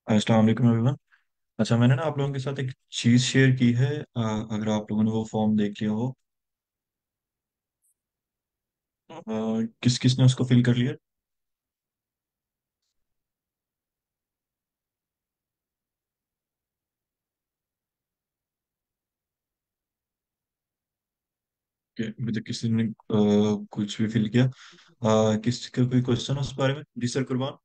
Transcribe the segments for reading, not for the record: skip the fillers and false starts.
अस्सलाम वालेकुम एवरीवन। अच्छा, मैंने ना आप लोगों के साथ एक चीज़ शेयर की है। अगर आप लोगों ने वो फॉर्म देख लिया हो, किस किस ने उसको फिल कर लिया? कि अभी तक किसी ने कुछ भी फिल किया? किसी का कोई क्वेश्चन उस बारे में? जी सर, कुर्बान।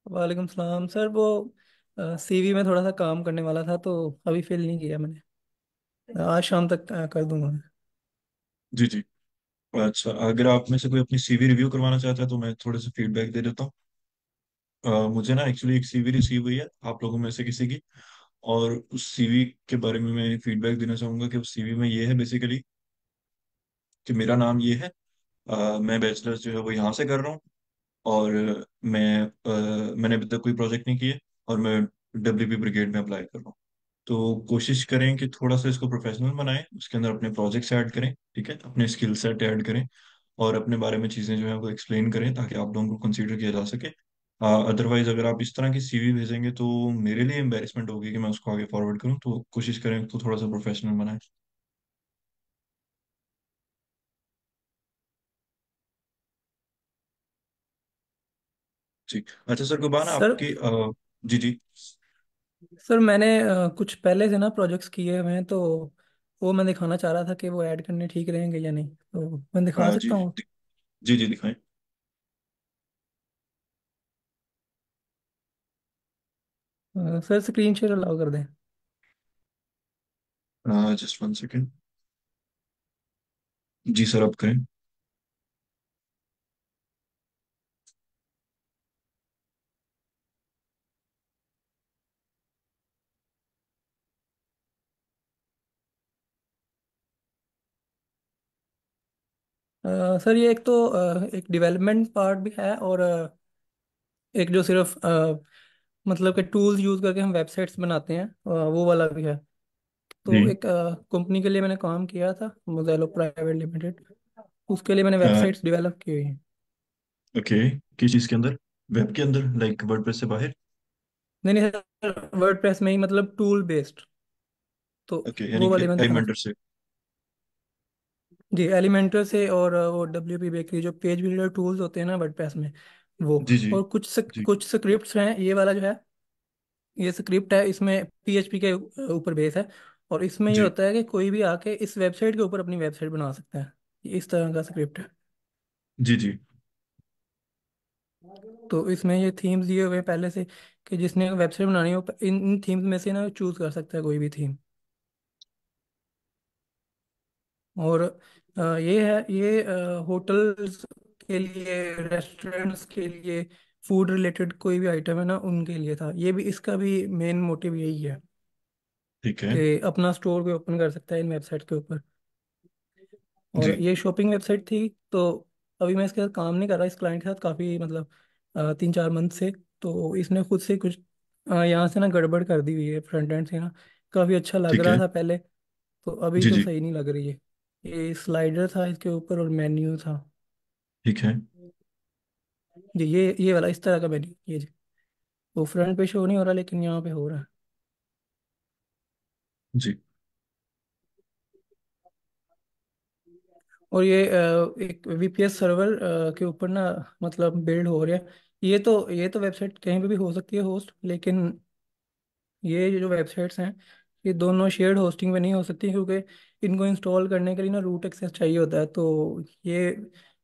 वालेकुम सलाम सर। वो सीवी में थोड़ा सा काम करने वाला था तो अभी फिल नहीं किया मैंने। आज शाम तक कर दूंगा मैं। जी जी। अच्छा, अगर आप में से कोई अपनी सीवी रिव्यू करवाना चाहता है तो मैं थोड़े से फीडबैक दे देता हूँ। मुझे ना एक्चुअली एक सीवी रिसीव हुई है आप लोगों में से किसी की, और उस सीवी के बारे में मैं फीडबैक देना चाहूंगा कि उस सीवी में ये है बेसिकली कि मेरा नाम ये है। मैं बैचलर्स जो है वो यहाँ से कर रहा हूँ, और मैंने अभी तक कोई प्रोजेक्ट नहीं किए, और मैं डब्ल्यूपी ब्रिगेड में अप्लाई कर रहा हूँ। तो कोशिश करें कि थोड़ा सा इसको प्रोफेशनल बनाएं, उसके अंदर अपने प्रोजेक्ट्स ऐड करें, ठीक है, अपने स्किल सेट ऐड करें, और अपने बारे में चीज़ें जो है वो एक्सप्लेन करें ताकि आप लोगों को कंसीडर किया जा सके। अदरवाइज अगर आप इस तरह की सीवी भेजेंगे तो मेरे लिए एम्बेरसमेंट होगी कि मैं उसको आगे फॉरवर्ड करूँ, तो कोशिश करें तो थोड़ा सा प्रोफेशनल बनाएं। जी। अच्छा सर, गुबान सर आपकी जी जी। सर मैंने कुछ पहले से ना प्रोजेक्ट्स किए हुए हैं तो वो मैं दिखाना चाह रहा था कि वो ऐड करने ठीक रहेंगे या नहीं, तो मैं दिखा जी सकता हूँ। जी जी, दिखाएं। सर स्क्रीन शेयर अलाउ कर दें। Just one second. जी सर, आप करें। सर ये एक तो एक डेवलपमेंट पार्ट भी है और एक जो सिर्फ मतलब कि टूल्स यूज़ करके हम वेबसाइट्स बनाते हैं वो वाला भी है। तो जी। एक कंपनी के लिए मैंने काम किया था, मोज़ेलो प्राइवेट लिमिटेड। उसके लिए मैंने वेबसाइट्स डेवलप की हुई हैं। ओके, किस चीज़ के अंदर? वेब के अंदर, लाइक वर्डप्रेस से बाहर? नहीं नहीं सर, वर्डप्रेस में ही, मतलब टूल बेस्ड। तो ओके, यानी वो कि वाली मैं दिखाना एलिमेंटर चाहता से। हूँ जी, एलिमेंटर से। और वो डब्ल्यू पी बेकरी जो पेज बिल्डर टूल्स होते हैं ना वर्डप्रेस में, वो। जी जी और जी कुछ स्क्रिप्ट्स हैं। ये वाला जो है, ये स्क्रिप्ट है, इसमें पीएचपी के ऊपर बेस है। और इसमें ये जी होता है कि कोई भी आके इस वेबसाइट के ऊपर अपनी वेबसाइट बना सकता है। ये इस तरह का स्क्रिप्ट है। जी जी। तो इसमें ये थीम्स दिए हुए हैं पहले से, कि जिसने वेबसाइट बनानी हो इन थीम्स में से ना चूज कर सकता है कोई भी थीम। और ये है, ये होटल्स के लिए, रेस्टोरेंट्स के लिए, फूड रिलेटेड कोई भी आइटम है ना उनके लिए था। ये भी, इसका भी मेन मोटिव यही है ठीक है। कि अपना स्टोर भी ओपन कर सकता है इन वेबसाइट के ऊपर। और जी। ये शॉपिंग वेबसाइट थी। तो अभी मैं इसके साथ काम नहीं कर रहा, इस क्लाइंट के साथ, काफ़ी मतलब 3-4 मंथ से। तो इसने खुद से कुछ यहाँ से ना गड़बड़ कर दी हुई है फ्रंट एंड से ना। काफ़ी अच्छा लग ठीक रहा है। था पहले, तो अभी जी तो जी। सही नहीं लग रही है। ये स्लाइडर था इसके ऊपर और मेन्यू था। ठीक है। जी, ये वाला इस तरह का मेन्यू, ये जी। वो फ्रंट पे शो नहीं हो रहा लेकिन यहाँ पे हो रहा है। जी। और ये एक वीपीएस सर्वर के ऊपर ना, मतलब बिल्ड हो रहा है। ये तो वेबसाइट कहीं पे भी हो सकती है होस्ट, लेकिन ये जो वेबसाइट्स हैं, ये दोनों शेयर्ड होस्टिंग में नहीं हो सकती, क्योंकि इनको इंस्टॉल करने के लिए ना रूट एक्सेस चाहिए होता है। तो ये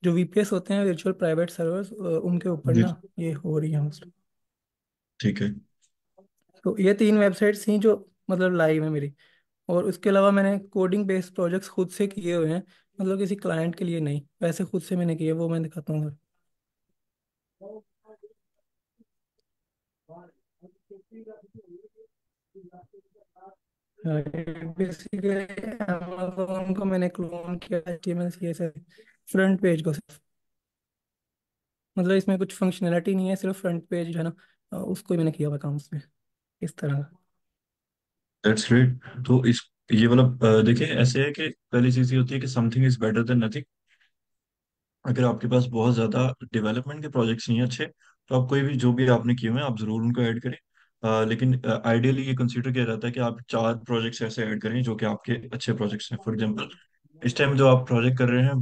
जो वीपीएस होते हैं, वर्चुअल प्राइवेट सर्वर्स, उनके ऊपर जी। ना ये हो रही है होस्ट। ठीक है। तो ये 3 वेबसाइट्स थी जो मतलब लाइव है मेरी। और उसके अलावा मैंने कोडिंग बेस्ड प्रोजेक्ट्स खुद से किए हुए हैं, मतलब किसी क्लाइंट के लिए नहीं, वैसे खुद से मैंने किए, वो मैं दिखाता हूँ सर। बेसिकली अमेज़न को मैंने क्लोन किया HTML CSS फ्रंट पेज को सिर्फ, मतलब इसमें कुछ फंक्शनैलिटी नहीं है, सिर्फ फ्रंट पेज जो है ना, उसको ही मैंने किया हुआ काम उसमें, इस तरह का। That's great. तो इस ये वाला देखिए, ऐसे है कि पहली चीज ये होती है कि something is better than nothing. अगर आपके पास बहुत ज्यादा डेवलपमेंट के प्रोजेक्ट्स नहीं है अच्छे, तो आप कोई भी जो भी आपने किए हुए हैं आप जरूर उनको ऐड करें। लेकिन आइडियली ये कंसीडर किया जाता है कि आप 4 प्रोजेक्ट्स ऐसे ऐड करें जो कि आपके अच्छे प्रोजेक्ट्स हैं। फॉर एग्जांपल इस टाइम जो आप प्रोजेक्ट कर रहे हैं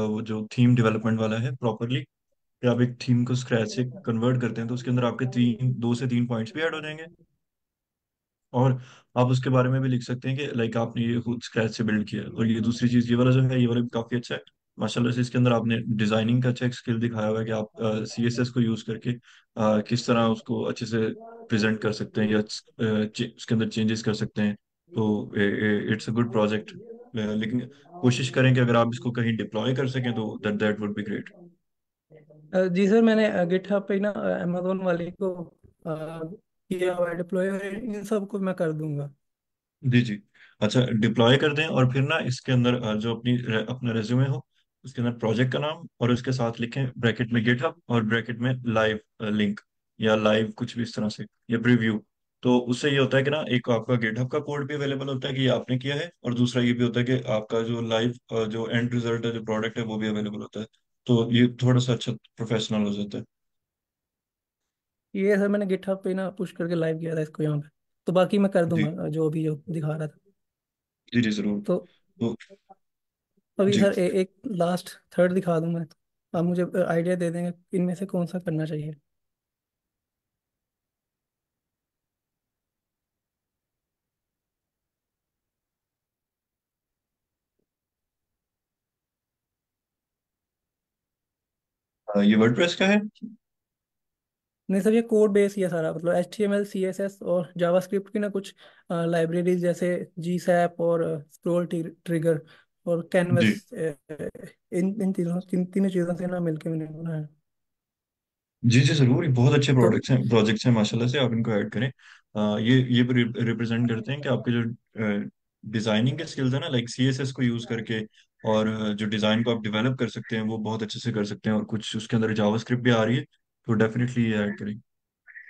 वो जो थीम डेवलपमेंट वाला है प्रॉपरली, कि आप एक थीम को स्क्रैच से कन्वर्ट करते हैं तो उसके अंदर आपके 2 से 3 पॉइंट्स भी ऐड हो जाएंगे। और आप उसके बारे में भी लिख सकते हैं कि लाइक आपने ये खुद स्क्रैच से बिल्ड किया है। और ये दूसरी चीज, ये वाला जो है ये वाला भी काफी अच्छा है माशाल्लाह से। इसके अंदर आपने डिजाइनिंग का अच्छा एक स्किल दिखाया हुआ है कि आप CSS को यूज करके किस तरह उसको अच्छे से प्रेजेंट कर सकते हैं या उसके अंदर चेंजेस कर सकते हैं। तो इट्स अ गुड प्रोजेक्ट। लेकिन कोशिश करें कि अगर आप इसको कहीं डिप्लॉय कर सकें तो that that would be great. जी सर, मैंने गिटहब पे ना अमेजोन वाले को किया हुआ है डिप्लॉय, और इन सब को मैं कर दूंगा। जी जी। अच्छा, डिप्लॉय कर दें और फिर ना इसके अंदर जो अपना रेज्यूमे हो उसके अंदर प्रोजेक्ट का नाम और उसके साथ लिखें ब्रैकेट में गिटहब और ब्रैकेट में लाइव लिंक या लाइव कुछ भी इस तरह से या प्रीव्यू। तो उससे ये होता है कि ना एक आपका गिटहब का कोड भी अवेलेबल होता है कि ये आपने किया है, और दूसरा ये भी होता है कि आपका जो लाइव जो एंड रिजल्ट है जो प्रोडक्ट है वो भी अवेलेबल होता है। तो ये थोड़ा सा अच्छा प्रोफेशनल हो जाता है। ये सर मैंने गिटहब पे ना पुश करके लाइव किया था इसको यहाँ पे। तो बाकी मैं कर जी दूंगा जो भी जो दिखा रहा था। जी जी जरूर। तो तो अभी जी। सर एक लास्ट थर्ड दिखा दूंगा, तो आप मुझे आइडिया दे देंगे इनमें से कौन सा करना चाहिए। ये वर्डप्रेस का है। नहीं सर, ये कोड बेस ही है सारा, मतलब HTML CSS और जावास्क्रिप्ट की ना कुछ लाइब्रेरीज जैसे GSAP और स्क्रोल ट्रिगर और जी कैनवस, इन तीनों चीज़ों से ना मिलके मैंने बनाया। जी जी जरूर, ये बहुत अच्छे तो प्रोजेक्ट्स हैं माशाल्लाह से, आप इनको ऐड करें। ये रिप्रेजेंट करते हैं कि आपके जो डिजाइनिंग के स्किल्स है ना, लाइक CSS को यूज करके, और जो डिजाइन को आप डेवलप कर सकते हैं वो बहुत अच्छे से कर सकते हैं, और कुछ उसके अंदर जावास्क्रिप्ट भी आ रही है, तो डेफिनेटली ये ऐड करें।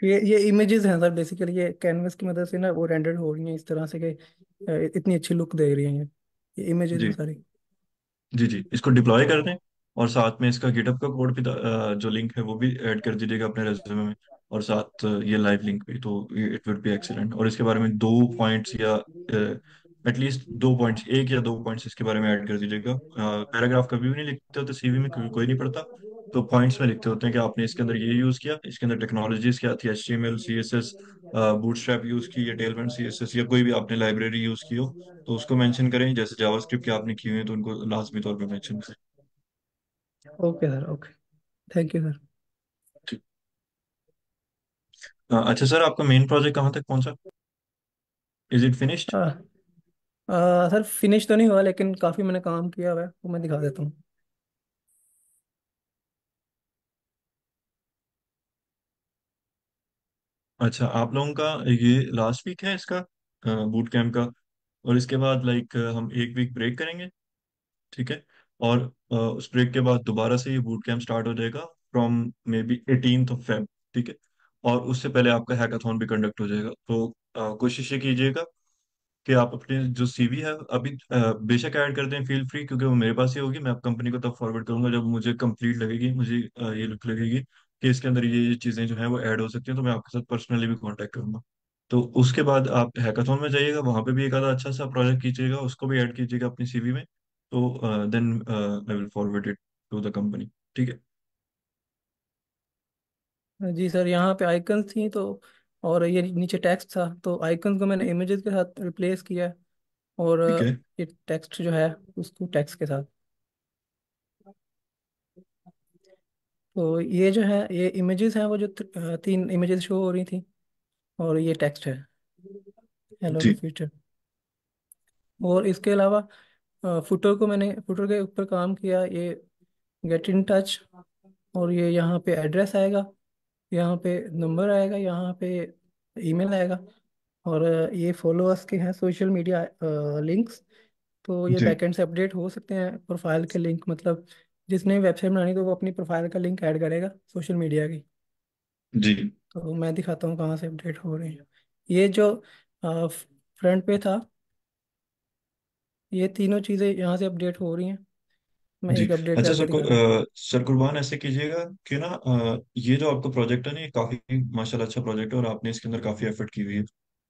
ये इमेजेस हैं सर, बेसिकली ये कैनवस की मदद से ना वो रेंडर हो रही हैं इस तरह से कि इतनी अच्छी लुक दे रही हैं ये इमेजेस हैं जी सारी। जी जी, इसको डिप्लॉय कर दें और साथ में इसका गिटहब का कोड भी जो लिंक है वो भी ऐड कर दीजिएगा अपने रेज्यूमे में, और साथ ये लाइव लिंक भी, तो इट वुड बी एक्सीलेंट। और इसके बारे में 2 पॉइंट्स या एटलीस्ट 2 पॉइंट्स, 1 या 2 पॉइंट्स इसके बारे में ऐड कर दीजिएगा। पैराग्राफ कभी भी नहीं लिखते होते CV में क्योंकि कोई नहीं पढ़ता। तो पॉइंट्स में लिखते होते हैं कि आपने इसके अंदर ये यूज किया, इसके अंदर टेक्नोलॉजीज क्या थी, HTML CSS बूटस्ट्रैप यूज की या टेलमेंट CSS या कोई भी आपने लाइब्रेरी यूज की हो, तो उसको मेंशन करें। जैसे जावास्क्रिप्ट की आपने की हुई है तो उनको लाजमी तौर पे मेंशन करें। Okay sir, okay, thank you sir. ठीक। अच्छा सर, आपका मेन प्रोजेक्ट कहाँ तक पहुंचा? Is it finished? Sir finish तो नहीं हुआ, लेकिन काफ़ी मैंने काम किया हुआ है, वो मैं दिखा देता हूँ। अच्छा, आप लोगों का ये लास्ट वीक है इसका बूट कैंप का, और इसके बाद लाइक हम 1 वीक ब्रेक करेंगे, ठीक है? और उस ब्रेक के बाद दोबारा से ये बूट कैंप स्टार्ट हो जाएगा from may be 18th of Feb, ठीक है? और उससे पहले आपका हैकाथॉन भी कंडक्ट हो जाएगा। तो कोशिश ये कीजिएगा कि आप अपने जो CV है अभी बेशक ऐड कर दें, फील फ्री, क्योंकि वो मेरे पास ही होगी। मैं आप कंपनी को तब फॉरवर्ड करूंगा जब मुझे कंप्लीट लगेगी, मुझे ये लुक लगेगी कि इसके अंदर ये चीज़ें जो हैं वो ऐड हो सकती हैं, तो मैं आपके साथ पर्सनली भी कांटेक्ट करूंगा। तो उसके बाद आप हैकाथॉन में जाइएगा, वहां पे भी एक आधा अच्छा सा प्रोजेक्ट कीजिएगा, उसको भी ऐड कीजिएगा अपनी CV में। तो then I will forward it to the company, ठीक है? जी सर, यहाँ पे आइकन्स थी तो, और ये नीचे टेक्स्ट था, तो आइकन्स को मैंने इमेजेस के साथ रिप्लेस किया है, और ठीक है। ये टेक्स्ट जो है उसको टेक्स्ट के साथ। तो ये जो है ये इमेजेस हैं वो जो 3 इमेजेस शो हो रही थी, और ये टेक्स्ट है, हेलो टू जी फ्यूचर। और इसके अलावा फुटर को मैंने फुटर के ऊपर काम किया, ये गेट इन टच, और ये यहाँ पे एड्रेस आएगा, यहाँ पे नंबर आएगा, यहाँ पे ईमेल आएगा, और ये फॉलोअर्स के हैं सोशल मीडिया लिंक्स। तो ये जी बैकएंड से अपडेट हो सकते हैं प्रोफाइल के लिंक, मतलब जिसने वेबसाइट बनानी तो वो अपनी प्रोफाइल का लिंक ऐड करेगा सोशल मीडिया की। जी तो मैं दिखाता हूँ कहाँ से अपडेट हो रही है। ये जो फ्रंट पे था, ये तीनों चीज़ें यहाँ से अपडेट हो रही हैं। मैं जी। एक अपडेट अच्छा करके सर दिखा रहा हूँ। सर कुरबान, ऐसे कीजिएगा कि ना ये जो आपका प्रोजेक्ट है ना, ये काफी माशाल्लाह अच्छा प्रोजेक्ट है और आपने इसके अंदर काफी एफर्ट की हुई है।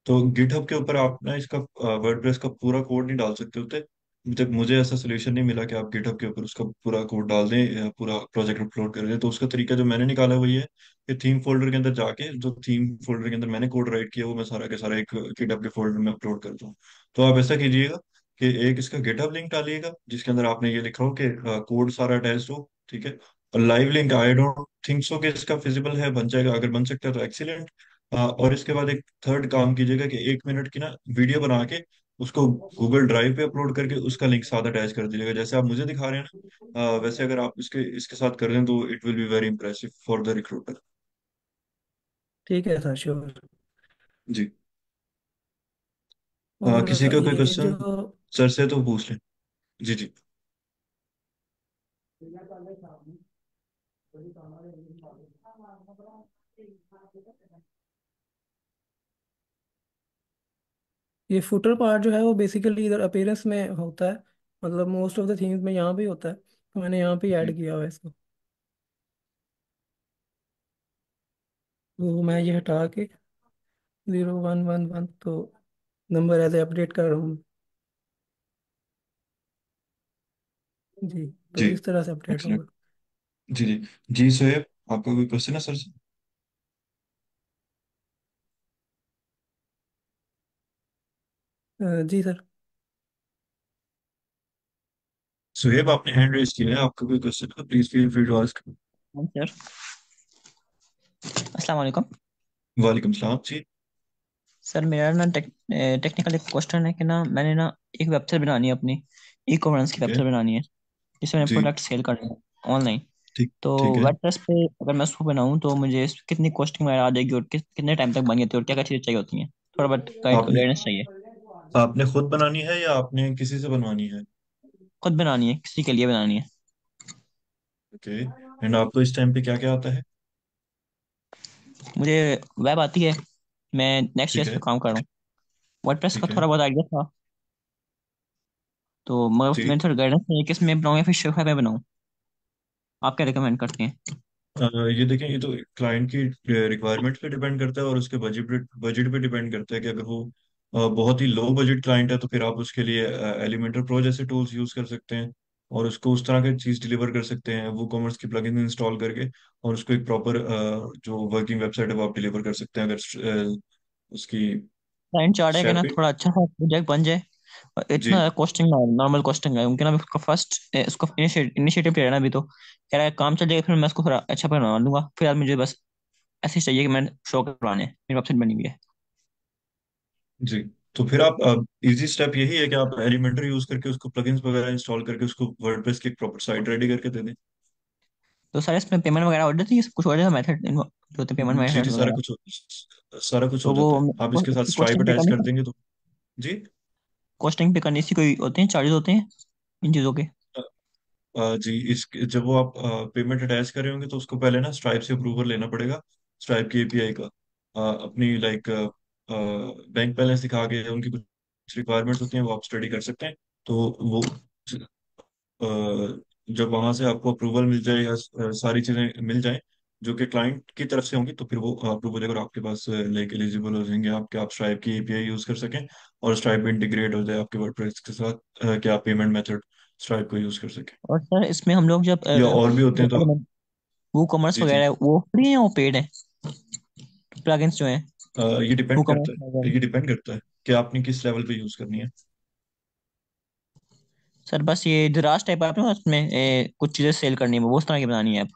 तो गिटहब के ऊपर आप ना इसका वर्डप्रेस का पूरा कोड नहीं डाल सकते होते जब मुझे ऐसा सोल्यूशन नहीं मिला कि आप गिटहब के ऊपर उसका पूरा कोड डाल दें, पूरा प्रोजेक्ट अपलोड कर दें। तो उसका तरीका जो मैंने निकाला वही है कि थीम फोल्डर के अंदर जाके, जो थीम फोल्डर के अंदर मैंने कोड राइट किया वो मैं सारा के सारा एक गिटहब के फोल्डर में अपलोड कर दूँ। तो आप ऐसा कीजिएगा कि एक इसका गिटहब लिंक डालिएगा जिसके अंदर आपने ये लिखा हो कि कोड सारा अटैच्ड हो, ठीक है। और live link I don't think so कि इसका फिजिबल है, बन जाएगा, अगर बन सकता है तो एक्सीलेंट। और इसके बाद एक थर्ड काम कीजिएगा कि 1 मिनट की ना वीडियो बना के उसको गूगल ड्राइव पे अपलोड करके उसका लिंक साथ अटैच कर दीजिएगा, जैसे आप मुझे दिखा रहे हैं ना। वैसे अगर आप इसके इसके साथ कर दें तो it will be very impressive for the recruiter. ठीक है सर, श्योर। जी। किसी और का कोई ये जो क्वेश्चन सर से तो पूछ लें। जी जी। ये फुटर पार्ट जो है वो बेसिकली इधर अपीयरेंस में होता है, मतलब मोस्ट ऑफ द थिंग्स में यहाँ भी होता है, तो मैंने यहाँ पे जी ऐड किया हुआ है इसको। तो मैं ये हटा के 0111 तो नंबर ऐसे अपडेट कर रहा हूँ। जी, तो जी। इस तरह से अपडेट एक्सलेंट। होगा। जी जी। जी सोएब, आपका कोई क्वेश्चन है सर से? जी सर। सुहेब, आपने हैंड रेज किया है, आपका कोई क्वेश्चन है please feel free to ask. हाँ सर। अस्सलाम वालेकुम। वालेकुम सलाम जी। सर मेरा ना टेक्निकल एक क्वेश्चन है कि ना मैंने ना एक वेबसाइट बनानी है अपनी, ई कॉमर्स की ठीक है। वेबसाइट बनानी है जिसमें मैंने जी। प्रोडक्ट सेल करने हैं ऑनलाइन। ठीक। तो ठीक है। वर्डप्रेस पे अगर मैं उसको बनाऊं तो मुझे कितनी कॉस्टिंग वगैरह आ जाएगी और कितने टाइम तक बन जाती है और क्या क्या चीज़ें चाहिए होती हैं, थोड़ा बहुत आपने गाइडेंस चाहिए। आपने खुद बनानी है या आपने किसी से बनवानी है? खुद बनानी है, किसी के लिए बनानी है। ओके। एंड आपको इस टाइम पे क्या क्या आता है? मुझे वेब आती है, मैं नेक्स्ट ठीक ईयर पे है। काम कर रहा हूँ। वर्डप्रेस का ठीक है। थोड़ा बहुत आइडिया था, तो मगर जी। मैंने थोड़ा गाइडेंस चाहिए किस में बनाऊँ या फिर शेफा में बनाऊँ। आप क्या रिकमेंड करते हैं? ये देखें, ये तो क्लाइंट की रिक्वायरमेंट पे डिपेंड करता है और उसके बजट पे डिपेंड करता है कि अगर वो बहुत ही लो बजट क्लाइंट है तो फिर आप उसके लिए एलिमेंटर प्रो जैसे टूल्स यूज कर सकते हैं और उसको उस तरह की चीज डिलीवर कर सकते हैं, वो कॉमर्स की प्लगइन इंस्टॉल करके। और उसको एक प्रॉपर जो वर्किंग वेबसाइट है वो आप डिलीवर कर सकते हैं अगर उसकी क्लाइंट चाह रहा है कि ना स्टेप। थोड़ा अच्छा सा प्रोजेक्ट बन जाए और जी इतना कॉस्टिंग ना, नॉर्मल कॉस्टिंग है उनके ना। उसका फर्स्ट उसको इनिशिएटिव ले रहा है ना अभी, तो कह रहा है काम चल जाएगा फिर मैं उसको थोड़ा अच्छा बना लूंगा। फिर आज मुझे बस ऐसे ही चाहिए कि मैं शो करवाने मेरी वेबसाइट बनी हुई है। जी। तो फिर आप इजी स्टेप यही है कि आप एलिमेंटर यूज करके उसको प्लगइन्स वगैरह इंस्टॉल करके उसको वर्डप्रेस की एक प्रॉपर साइट रेडी करके दे दें। तो सारे इसमें पेमेंट वगैरह ऑर्डर थी, कुछ ऑर्डर मेथड जो होते पेमेंट जी मेथड जी, वगैरह। सारा कुछ हो तो वो जाता है, आप इसके साथ उसकी स्ट्राइप कॉस्टिंग पे अटैच करनी कर थी, देंगे तो। जी। कॉस्टिंग पे करनी थी, कोई होते हैं चार्जेस होते हैं इन चीज़ों के? जी, इस जब वो आप पेमेंट अटैच कर रहे होंगे तो उसको पहले ना स्ट्राइप से अप्रूवल लेना पड़ेगा, स्ट्राइप की एपीआई का। अपनी लाइक बैंक बैलेंस दिखा के उनकी कुछ रिक्वायरमेंट्स होती हैं वो आप स्टडी कर सकते हैं। तो वो अ, जब वहां से आपको अप्रूवल मिल जाए या सारी चीजें मिल जाएं जो कि क्लाइंट की तरफ से होंगी तो फिर वो अप्रूवल लेकर आपके पास लाइक एलिजिबल हो जाएंगे आपके, आप स्ट्राइप की एपीआई यूज कर सकें और स्ट्राइप इंटीग्रेट हो जाए आपके वर्डप्रेस के साथ, कि आप पेमेंट मेथड स्ट्राइप को यूज कर सकें। और सर इसमें हम लोग जब या और भी होते हैं तो। वो कॉमर्स जी जी। वगैरह है वो फ्री है या वो पेड है, प्लगइन्स जो है ये वो डिपेंड करता कॉमर्स? है, ये डिपेंड करता है कि आपने किस लेवल पे यूज करनी है। सर बस ये दराज टाइप आप ना उसमें कुछ चीजें सेल करनी है वो उस तरह की बनानी है आप?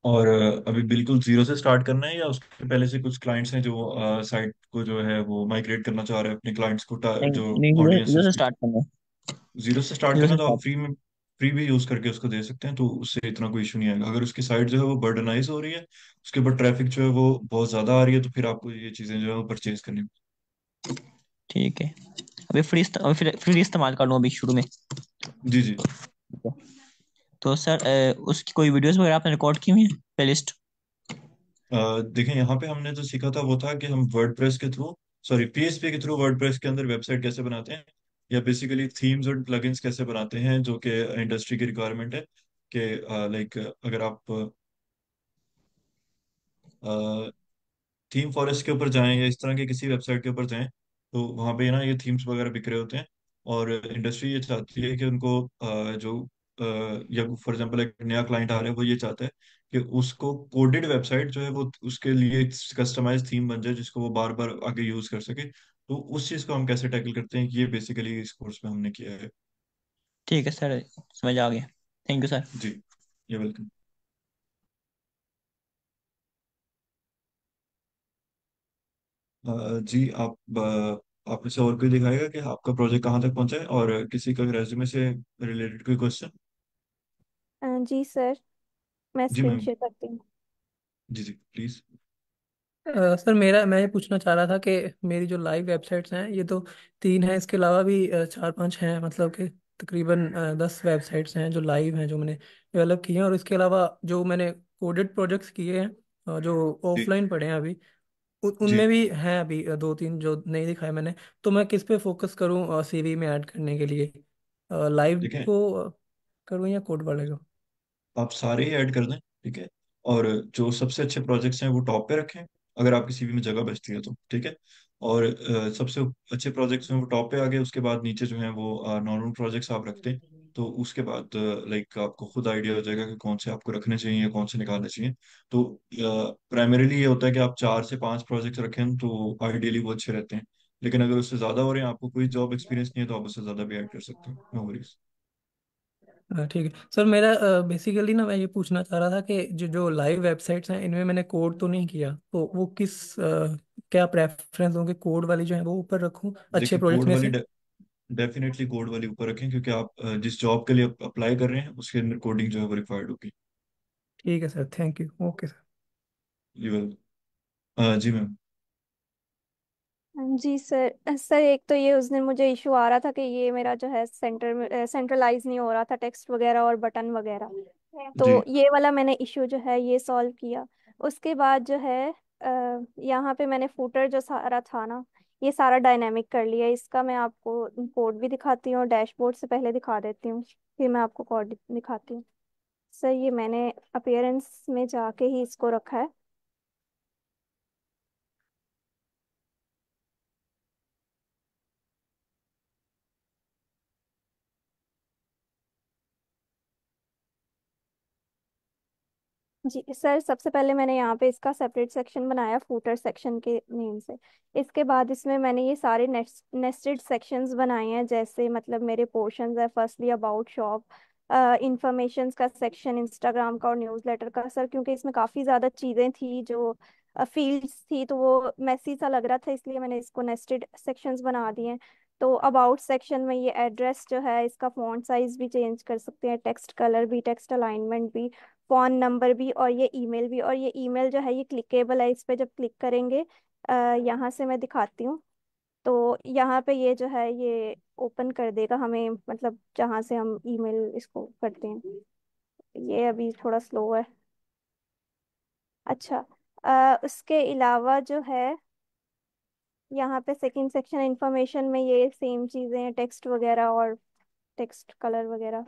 और अभी बिल्कुल जीरो से स्टार्ट करना है या उसके पहले से कुछ क्लाइंट्स हैं जो साइट को जो है वो माइग्रेट करना चाह रहे हैं अपने क्लाइंट्स को, नहीं जो नहीं, ऑडियंस है जीरो से उसकी। स्टार्ट करना है। जीरो से स्टार्ट जीरो करना से तो आप स्टार्ट। फ्री भी यूज करके उसको दे सकते हैं, तो उससे इतना कोई इशू नहीं आएगा। अगर उसकी साइट जो है वो बर्डनाइज हो रही है, उसके ऊपर ट्रैफिक जो है वो बहुत ज्यादा आ रही है, तो फिर आपको ये चीजें जो है वो परचेज करनी। ठीक है, अभी अभी फ्री इस्तेमाल कर लूँ अभी शुरू में। जी जी। ठीक है। तो सर उसकी कोई वीडियोस वगैरह आपने रिकॉर्ड की हुई है, प्लेलिस्ट? देखें, यहाँ पे हमने जो सीखा था वो था कि हम वर्डप्रेस के थ्रू, सॉरी पीएचपी के थ्रू वर्डप्रेस के अंदर वेबसाइट कैसे बनाते हैं। या बेसिकली थीम्स और प्लगइन्स कैसे बनाते हैं जो कि इंडस्ट्री की रिक्वायरमेंट है, कि लाइक अगर आप थीम फॉरेस्ट के ऊपर जाएं या इस तरह के किसी वेबसाइट के ऊपर जाएं, तो वहाँ पे ना ये थीम्स वगैरह बिक रहे होते हैं। और इंडस्ट्री ये चाहती है कि उनको जो या फॉर एग्जांपल एक नया क्लाइंट आ रहा है, वो ये चाहता है कि उसको कोडेड वेबसाइट जो है वो उसके लिए कस्टमाइज थीम बन जाए जिसको वो बार बार आगे यूज कर सके। तो उस चीज़ को हम कैसे टैकल करते हैं, ये बेसिकली इस कोर्स में हमने किया है। ठीक है सर, समझ आ गया। Thank you sir. जी, ये वेलकम। जी, आप में से और कोई दिखाएगा कि आपका प्रोजेक्ट कहाँ तक पहुंचा है, और किसी का रेज्यूमे से रिलेटेड कोई क्वेश्चन? जी सर, मैं जी स्क्रीन मैम। शेयर करती हूँ। जी जी प्लीज। सर मेरा मैं ये पूछना चाह रहा था कि मेरी जो लाइव वेबसाइट्स हैं ये तो तीन हैं, इसके अलावा भी चार पांच हैं, मतलब कि तकरीबन 10 वेबसाइट्स हैं जो लाइव हैं, जो मैंने डेवलप की हैं। और इसके अलावा जो मैंने कोडेड प्रोजेक्ट्स किए हैं जो जी ऑफलाइन पड़े हैं अभी, जी। उनमें भी हैं अभी दो तीन जो नहीं दिखाए मैंने। तो मैं किस पे फोकस करूं सीवी में ऐड करने के लिए, लाइव देखें, को करूं या कोड वाले को? आप सारे ही ऐड कर दें, ठीक है। और जो सबसे अच्छे प्रोजेक्ट्स हैं वो टॉप पे रखें, अगर आपकी सीवी में जगह बचती है तो, ठीक है। और सबसे अच्छे प्रोजेक्ट्स हैं वो टॉप पे आ गए, उसके बाद नीचे जो हैं वो नॉर्मल प्रोजेक्ट्स आप रखते हैं। तो उसके बाद लाइक आपको खुद आइडिया हो जाएगा कि कौन से आपको रखने चाहिए या कौन से निकालने चाहिए। तो प्राइमरीली ये होता है कि आप 4 से 5 प्रोजेक्ट्स रखें तो आइडियली वो अच्छे रहते हैं। लेकिन अगर उससे ज्यादा हो रहे हैं, आपको कोई जॉब एक्सपीरियंस नहीं है, तो आप उससे ज्यादा भी ऐड कर सकते हैं, नो वरीज। ठीक है सर। मेरा बेसिकली ना मैं ये पूछना चाह रहा था कि जो जो लाइव वेबसाइट्स हैं इनमें मैंने कोड तो नहीं किया, तो वो क्या प्रेफरेंस होंगे, कोड वाली जो है वो ऊपर रखूं अच्छे देखिए, प्रोजेक्ट कोड में वाली से? डेफिनेटली कोड वाली ऊपर रखें, क्योंकि आप जिस जॉब के लिए अप्लाई कर रहे हैं उसके अंदर कोडिंग जो है वो रिक्वायर्ड होगी। ठीक है sir, thank you, okay sir. जी वेल। जी मैम। जी सर, सर एक तो ये उस दिन मुझे इशू आ रहा था कि ये मेरा जो है सेंटर में सेंट्रलाइज नहीं हो रहा था, टेक्स्ट वगैरह और बटन वगैरह। तो जी ये वाला मैंने इशू जो है ये सॉल्व किया। उसके बाद जो है यहाँ पे मैंने फूटर जो सारा था ना, ये सारा डायनेमिक कर लिया। इसका मैं आपको कोड भी दिखाती हूँ, डैशबोर्ड से पहले दिखा देती हूँ, फिर मैं आपको कोड दिखाती हूँ। सर ये मैंने अपीयरेंस में जाके ही इसको रखा है। जी सर, सबसे पहले मैंने यहाँ पे इसका सेपरेट सेक्शन बनाया फूटर सेक्शन के नेम से। इसके बाद इसमें मैंने ये सारे नेस्टेड सेक्शंस बनाए हैं, जैसे मतलब मेरे पोर्शंस है फर्स्टली अबाउट शॉप, इंफॉर्मेशन का सेक्शन, इंस्टाग्राम का और न्यूज़लेटर का। सर क्योंकि इसमें काफ़ी ज़्यादा चीज़ें थी जो फील्ड्स थी, तो वो मैसी सा लग रहा था, इसलिए मैंने इसको नेस्टेड सेक्शंस बना दिए हैं। तो अबाउट सेक्शन में ये एड्रेस जो है, इसका फ़ॉन्ट साइज भी चेंज कर सकते हैं, टेक्स्ट कलर भी, टेक्स्ट अलाइनमेंट भी, फोन नंबर भी, और ये ईमेल भी। और ये ईमेल जो है ये क्लिकेबल है, इस पे जब क्लिक करेंगे यहाँ से मैं दिखाती हूँ, तो यहाँ पे ये जो है ये ओपन कर देगा हमें, मतलब जहाँ से हम ईमेल इसको करते हैं। ये अभी थोड़ा स्लो है। अच्छा, उसके अलावा जो है यहाँ पे सेकंड सेक्शन इंफॉर्मेशन में ये सेम चीज़ें हैं, टेक्स्ट वगैरह और टेक्स्ट कलर वगैरह।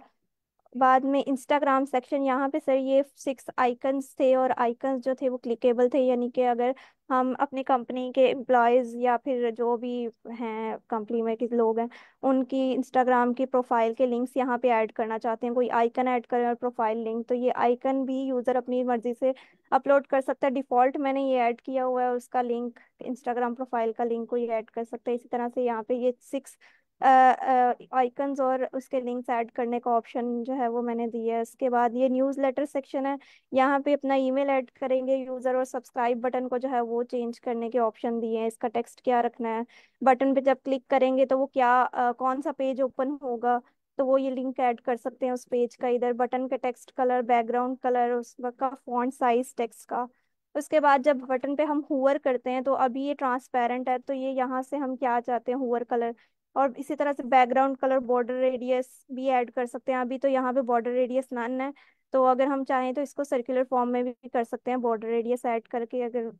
बाद में इंस्टाग्राम सेक्शन, यहाँ पे सर ये 6 आइकन्स थे, और आइकन्स जो थे वो क्लिकेबल थे, यानी कि अगर हम अपनी कंपनी के एम्प्लॉयज़ या फिर जो भी हैं कंपनी में के लोग हैं, उनकी इंस्टाग्राम की प्रोफाइल के लिंक्स यहाँ पे ऐड करना चाहते हैं, कोई आइकन ऐड करें और प्रोफाइल लिंक, तो ये आइकन भी यूज़र अपनी मर्जी से अपलोड कर सकता है। डिफ़ॉल्ट मैंने ये ऐड किया हुआ है, उसका लिंक, इंस्टाग्राम प्रोफाइल का लिंक को ये ऐड कर सकता है। इसी तरह से यहाँ पे ये 6 आइकन्स और उसके लिंक्स ऐड करने का ऑप्शन जो है वो मैंने दिया है। उसके बाद ये न्यूज़लेटर सेक्शन है, यहाँ पे अपना ईमेल ऐड करेंगे यूज़र, और सब्सक्राइब बटन को जो है वो चेंज करने के ऑप्शन दिए हैं, इसका टेक्स्ट क्या रखना है, बटन पे जब क्लिक करेंगे तो वो क्या कौन सा पेज ओपन होगा, तो वो ये लिंक ऐड कर सकते हैं उस पेज का। इधर बटन का टेक्स्ट कलर, बैकग्राउंड कलर, उसका फॉन्ट साइज टेक्स्ट का। उसके बाद जब बटन पे हम हुवर करते हैं, तो अभी ये ट्रांसपेरेंट है, तो ये यहाँ से हम क्या चाहते हैं हुवर कलर, और इसी तरह से बैकग्राउंड कलर, बॉर्डर रेडियस भी ऐड कर सकते हैं। अभी तो यहाँ पे बॉर्डर रेडियस नन है, तो अगर हम चाहें तो इसको सर्कुलर फॉर्म में भी कर सकते हैं बॉर्डर रेडियस ऐड करके। अगर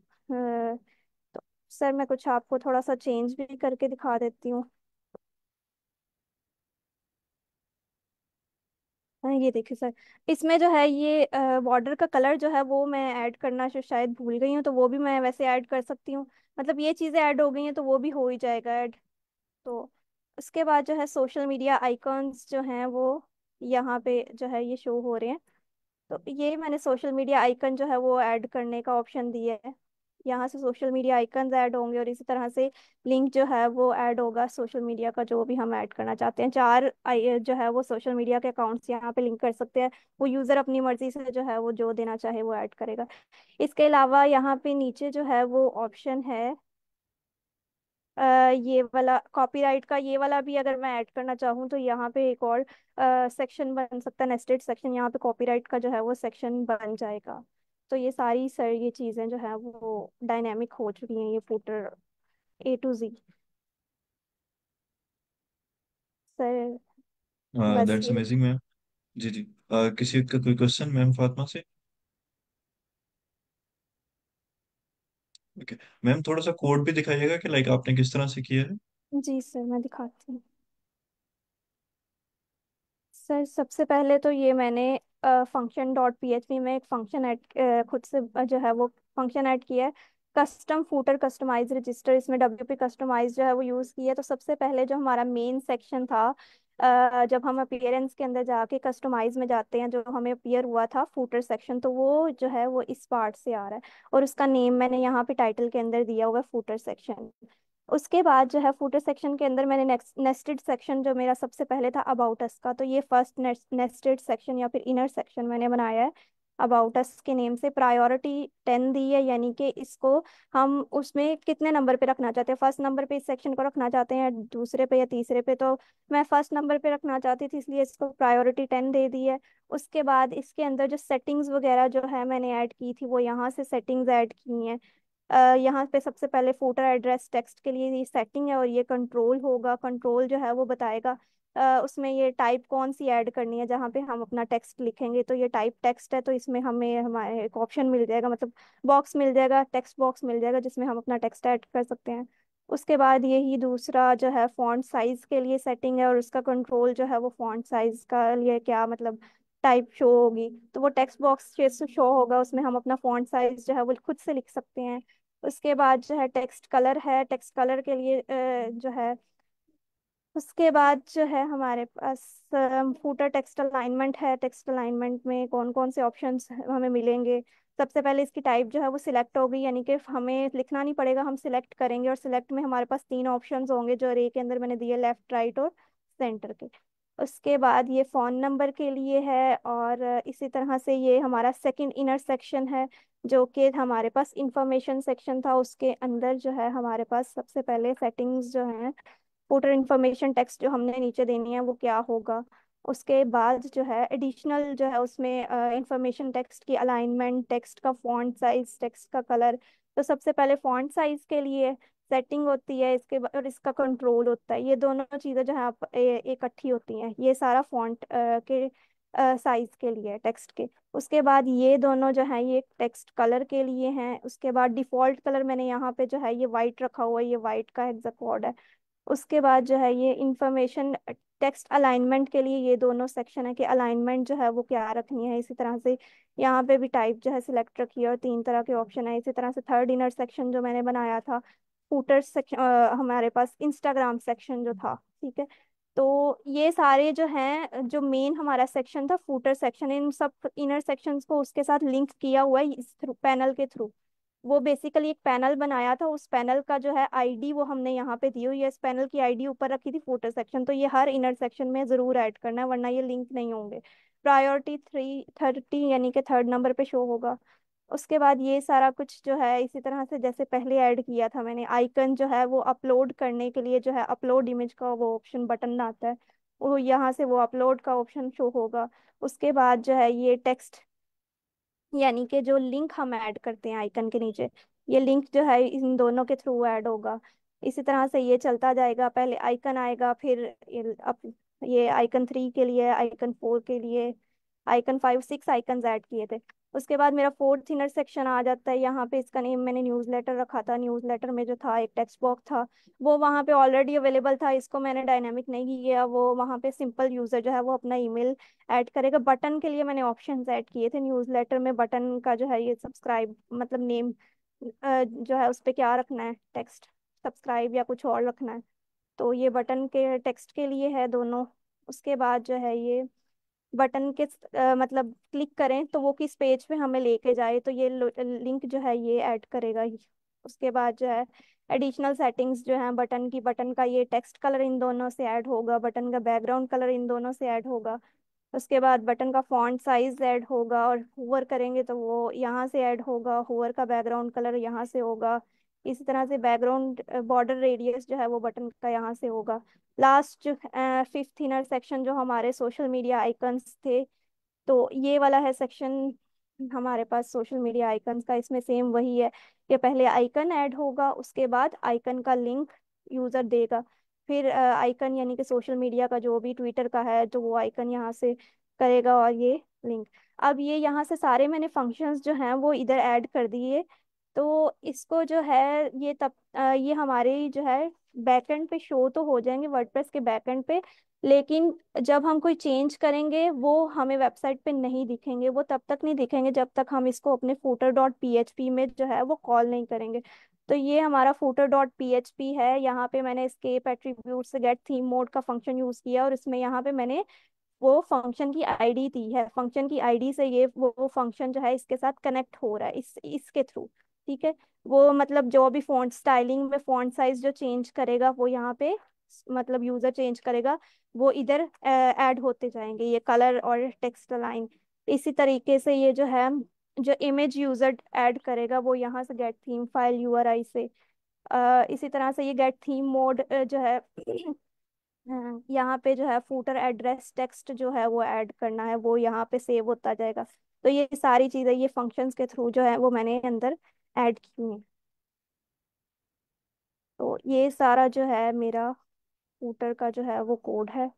तो सर मैं कुछ आपको थोड़ा सा चेंज भी करके दिखा देती हूँ। हाँ, ये देखिए सर, इसमें जो है ये बॉर्डर का कलर जो है वो मैं ऐड करना जो शायद भूल गई हूँ, तो वो भी मैं वैसे ऐड कर सकती हूँ। मतलब ये चीज़ें ऐड हो गई हैं तो वो भी हो ही जाएगा ऐड। तो उसके बाद जो है सोशल मीडिया आइकॉन्स जो हैं वो यहाँ पे जो है ये शो हो रहे हैं। तो ये मैंने सोशल मीडिया आइकन जो है वो ऐड करने का ऑप्शन दिया है। यहाँ से सोशल मीडिया आइकन्स ऐड होंगे और इसी तरह से लिंक जो है वो ऐड होगा सोशल मीडिया का जो भी हम ऐड करना चाहते हैं। चार जो है वो सोशल मीडिया के अकाउंट्स यहाँ पे लिंक कर सकते हैं। वो यूज़र अपनी मर्जी से जो है वो जो देना चाहे वो ऐड करेगा। इसके अलावा यहाँ पे नीचे जो है वो ऑप्शन है ये वाला कॉपीराइट का, ये वाला भी अगर मैं ऐड करना चाहूँ तो यहाँ पे एक और सेक्शन बन सकता है, नेस्टेड सेक्शन। यहाँ पे कॉपीराइट का जो है वो सेक्शन बन जाएगा। तो ये सारी सर ये चीज़ें जो है वो डायनेमिक हो चुकी हैं, ये footer A to Z sir. बस दैट्स ये। Amazing ma'am. जी जी। किसी का कोई क्वेश्चन मैम फातिमा से? ओके। मैम थोड़ा सा कोड भी दिखाइएगा कि लाइक आपने किस तरह से किया है। जी सर, मैं दिखाती हूँ। सर सबसे पहले तो ये मैंने function.php में एक फंक्शन ऐड खुद से जो है वो फंक्शन ऐड किया है। कस्टम फूटर कस्टमाइज रजिस्टर, इसमें WP कस्टमाइज जो है वो यूज़ किया है। तो सबसे पहले जो हमारा मेन सेक्शन था, जब हम अपीयरेंस के अंदर जाके कस्टमाइज में जाते हैं, जो हमें अपीयर हुआ था फूटर सेक्शन, तो वो जो है वो इस पार्ट से आ रहा है। और उसका नेम मैंने यहाँ पे टाइटल के अंदर दिया हुआ है फूटर सेक्शन। उसके बाद जो है फूटर सेक्शन के अंदर मैंने नेस्टेड सेक्शन जो मेरा सबसे पहले था अबाउट अस का, तो ये फर्स्ट नेस्टेड सेक्शन या फिर इनर सेक्शन मैंने बनाया है। अबाउट अस के नेम से प्रायोरिटी 10 दी है, यानी कि इसको हम उसमें कितने नंबर पे रखना चाहते हैं, फर्स्ट नंबर पे इस सेक्शन को रखना चाहते हैं, दूसरे पे या तीसरे पे। तो मैं फर्स्ट नंबर पे रखना चाहती थी, इसलिए इसको प्रायोरिटी 10 दे दी है। उसके बाद इसके अंदर जो सेटिंग्स वगैरह जो है मैंने ऐड की थी, वो यहाँ से सेटिंग्स ऐड की हैं। यहाँ पे सबसे पहले फुटर एड्रेस टेक्स्ट के लिए ये सेटिंग है, और ये कंट्रोल होगा। कंट्रोल जो है वो बताएगा उसमें ये टाइप कौन सी ऐड करनी है जहाँ पे हम अपना टेक्स्ट लिखेंगे। तो ये टाइप टेक्स्ट है, तो इसमें हमें हमारे एक ऑप्शन मिल जाएगा, मतलब बॉक्स मिल जाएगा, टेक्स्ट बॉक्स मिल जाएगा जिसमें हम अपना टेक्स्ट ऐड कर सकते हैं। उसके बाद यही दूसरा जो है फॉन्ट साइज के लिए सेटिंग है, और उसका कंट्रोल जो है वो फॉन्ट साइज का लिए क्या मतलब टाइप शो होगी, तो वो टेक्स्ट बॉक्स शो होगा, उसमें हम अपना फॉन्ट साइज जो है वो खुद से लिख सकते हैं। उसके बाद जो है टेक्स्ट कलर है, टेक्स्ट कलर के लिए जो है उसके बाद जो है हमारे पास फूटर टेक्स्ट अलाइनमेंट है। टेक्स्ट अलाइनमेंट में कौन कौन से ऑप्शंस हमें मिलेंगे। सबसे पहले इसकी टाइप जो है वो सिलेक्ट होगी, यानी कि हमें लिखना नहीं पड़ेगा, हम सिलेक्ट करेंगे। और सिलेक्ट में हमारे पास 3 ऑप्शंस होंगे जो रे के अंदर मैंने दिए, लेफ्ट राइट और सेंटर के। उसके बाद ये फोन नंबर के लिए है, और इसी तरह से ये हमारा सेकंड इनर सेक्शन है, जो कि हमारे पास इंफॉर्मेशन सेक्शन था। उसके अंदर जो है हमारे पास सबसे पहले सेटिंग्स जो हैं, वोटर इन्फॉर्मेशन टेक्स्ट जो हमने नीचे देनी है वो क्या होगा। उसके बाद जो है एडिशनल जो है उसमें इंफॉर्मेशन टेक्स्ट की अलाइनमेंट, टेक्स्ट का फॉन्ट साइज, टेक्स्ट का कलर। तो सबसे पहले फॉन्ट साइज के लिए सेटिंग होती है, इसके बाद और इसका कंट्रोल होता है। ये दोनों चीज़ें जो है आप इकट्ठी होती हैं। ये सारा फॉन्ट के साइज के लिए टेक्स्ट के। उसके बाद ये दोनों जो है ये टेक्स्ट कलर के लिए हैं। उसके बाद डिफॉल्ट कलर मैंने यहाँ पे जो है ये वाइट रखा हुआ है, ये वाइट का हेक्साकोड है। उसके बाद जो है ये इंफॉर्मेशन टेक्स्ट अलाइनमेंट के लिए ये दोनों सेक्शन है कि अलाइनमेंट जो है वो क्या रखनी है। इसी तरह से यहाँ पे भी टाइप जो है सिलेक्ट रखी है, और 3 तरह के ऑप्शन है। इसी तरह से थर्ड इनर सेक्शन जो मैंने बनाया था, फूटर सेक्शन, हमारे पास इंस्टाग्राम सेक्शन जो था, ठीक है। तो ये सारे जो हैं, जो मेन हमारा सेक्शन था फूटर सेक्शन, इन सब इनर सेक्शंस को उसके साथ लिंक किया हुआ है इस थ्रू पैनल के थ्रू। वो बेसिकली एक पैनल बनाया था, उस पैनल का जो है आईडी वो हमने यहाँ पे दी हुई है। इस पैनल की आईडी ऊपर रखी थी फुटर सेक्शन, तो ये हर इनर सेक्शन में जरूर ऐड करना है, वरना ये लिंक नहीं होंगे। प्रायोरिटी 330 यानी कि थर्ड नंबर पे शो होगा। उसके बाद ये सारा कुछ जो है इसी तरह से जैसे पहले ऐड किया था मैंने, आइकन जो है वो अपलोड करने के लिए जो है अपलोड इमेज का वो ऑप्शन बटन आता है, वो यहाँ से वो अपलोड का ऑप्शन शो होगा। उसके बाद जो है ये टेक्स्ट, यानी कि जो लिंक हम ऐड करते हैं आइकन के नीचे, ये लिंक जो है इन दोनों के थ्रू ऐड होगा। इसी तरह से ये चलता जाएगा, पहले आइकन आएगा, फिर ये आइकन 3 के लिए, आइकन 4 के लिए, आइकन 5 6 आइकन्स ऐड किए थे। उसके बाद मेरा फोर्थ इनर सेक्शन आ जाता है। यहाँ पे इसका नेम मैंने न्यूज़लेटर रखा था। न्यूज़लेटर में जो था एक टेक्स्ट बॉक्स था, वो वहाँ पे ऑलरेडी अवेलेबल था, इसको मैंने डायनामिक नहीं किया। वो वहाँ पे सिंपल यूजर जो है वो अपना ईमेल ऐड करेगा। बटन के लिए मैंने ऑप्शंस ऐड किए थे न्यूज़लेटर में। बटन का जो है ये सब्सक्राइब मतलब नेम जो है उस पे क्या रखना है, टेक्स्ट सब्सक्राइब या कुछ और रखना है, तो ये बटन के टेक्स्ट के लिए है दोनों। उसके बाद जो है ये बटन के मतलब क्लिक करें तो वो किस पेज पे हमें लेके जाए, तो ये लिंक जो है ये ऐड करेगा ही। उसके बाद जो है एडिशनल सेटिंग्स जो है बटन की, बटन का ये टेक्स्ट कलर इन दोनों से ऐड होगा, बटन का बैकग्राउंड कलर इन दोनों से ऐड होगा। उसके बाद बटन का फॉन्ट साइज ऐड होगा, और होवर करेंगे तो वो यहाँ से ऐड होगा, होवर का बैकग्राउंड कलर यहाँ से होगा। इसी तरह से बैकग्राउंड बॉर्डर रेडियस जो है वो बटन का यहाँ से होगा। लास्ट जो फिफ्थ इनर सेक्शन जो हमारे सोशल मीडिया आइकन्स थे, तो ये वाला है सेक्शन हमारे पास सोशल मीडिया आइकन्स का। इसमें सेम वही है कि पहले आइकन ऐड होगा, उसके बाद आइकन का लिंक यूजर देगा, फिर आइकन यानी कि सोशल मीडिया का जो भी ट्विटर का है तो वो आइकन यहाँ से करेगा और ये लिंक। अब ये यहाँ से सारे मैंने फंक्शंस जो हैं वो इधर ऐड कर दिए। तो इसको जो है ये तब ये हमारे जो है बैकएंड पे शो तो हो जाएंगे वर्डप्रेस के बैकएंड पे, लेकिन जब हम कोई चेंज करेंगे वो हमें वेबसाइट पे नहीं दिखेंगे। वो तब तक नहीं दिखेंगे जब तक हम इसको अपने फूटर डॉट पीएचपी में जो है वो कॉल नहीं करेंगे। तो ये हमारा फूटर डॉट पीएचपी है। यहाँ पे मैंने escape एट्रीब्यूट से गेट थीम मोड का फंक्शन यूज किया, और इसमें यहाँ पे मैंने वो फंक्शन की आईडी दी है। फंक्शन की आईडी से ये वो फंक्शन जो है इसके साथ कनेक्ट हो रहा है इसके थ्रू। ठीक है। वो मतलब जो भी फॉन्ट स्टाइलिंग में फॉन्ट साइज जो चेंज करेगा वो यहाँ पे मतलब यूजर चेंज करेगा, वो इधर ऐड होते जाएंगे ये कलर और टेक्स्ट लाइन। इसी तरीके से ये जो है जो इमेज यूजर ऐड करेगा वो यहाँ से गेट थीम फाइल यूआरआई से। इसी तरह से ये गेट थीम मोड जो है यहाँ पे जो है फूटर एड्रेस टेक्स्ट जो है वो ऐड करना है, वो यहाँ पे सेव होता जाएगा। तो ये सारी चीजें ये फंक्शंस के थ्रू जो है वो मैंने अंदर ऐड की हैं। तो ये सारा जो है मेरा फूटर का जो है वो कोड है।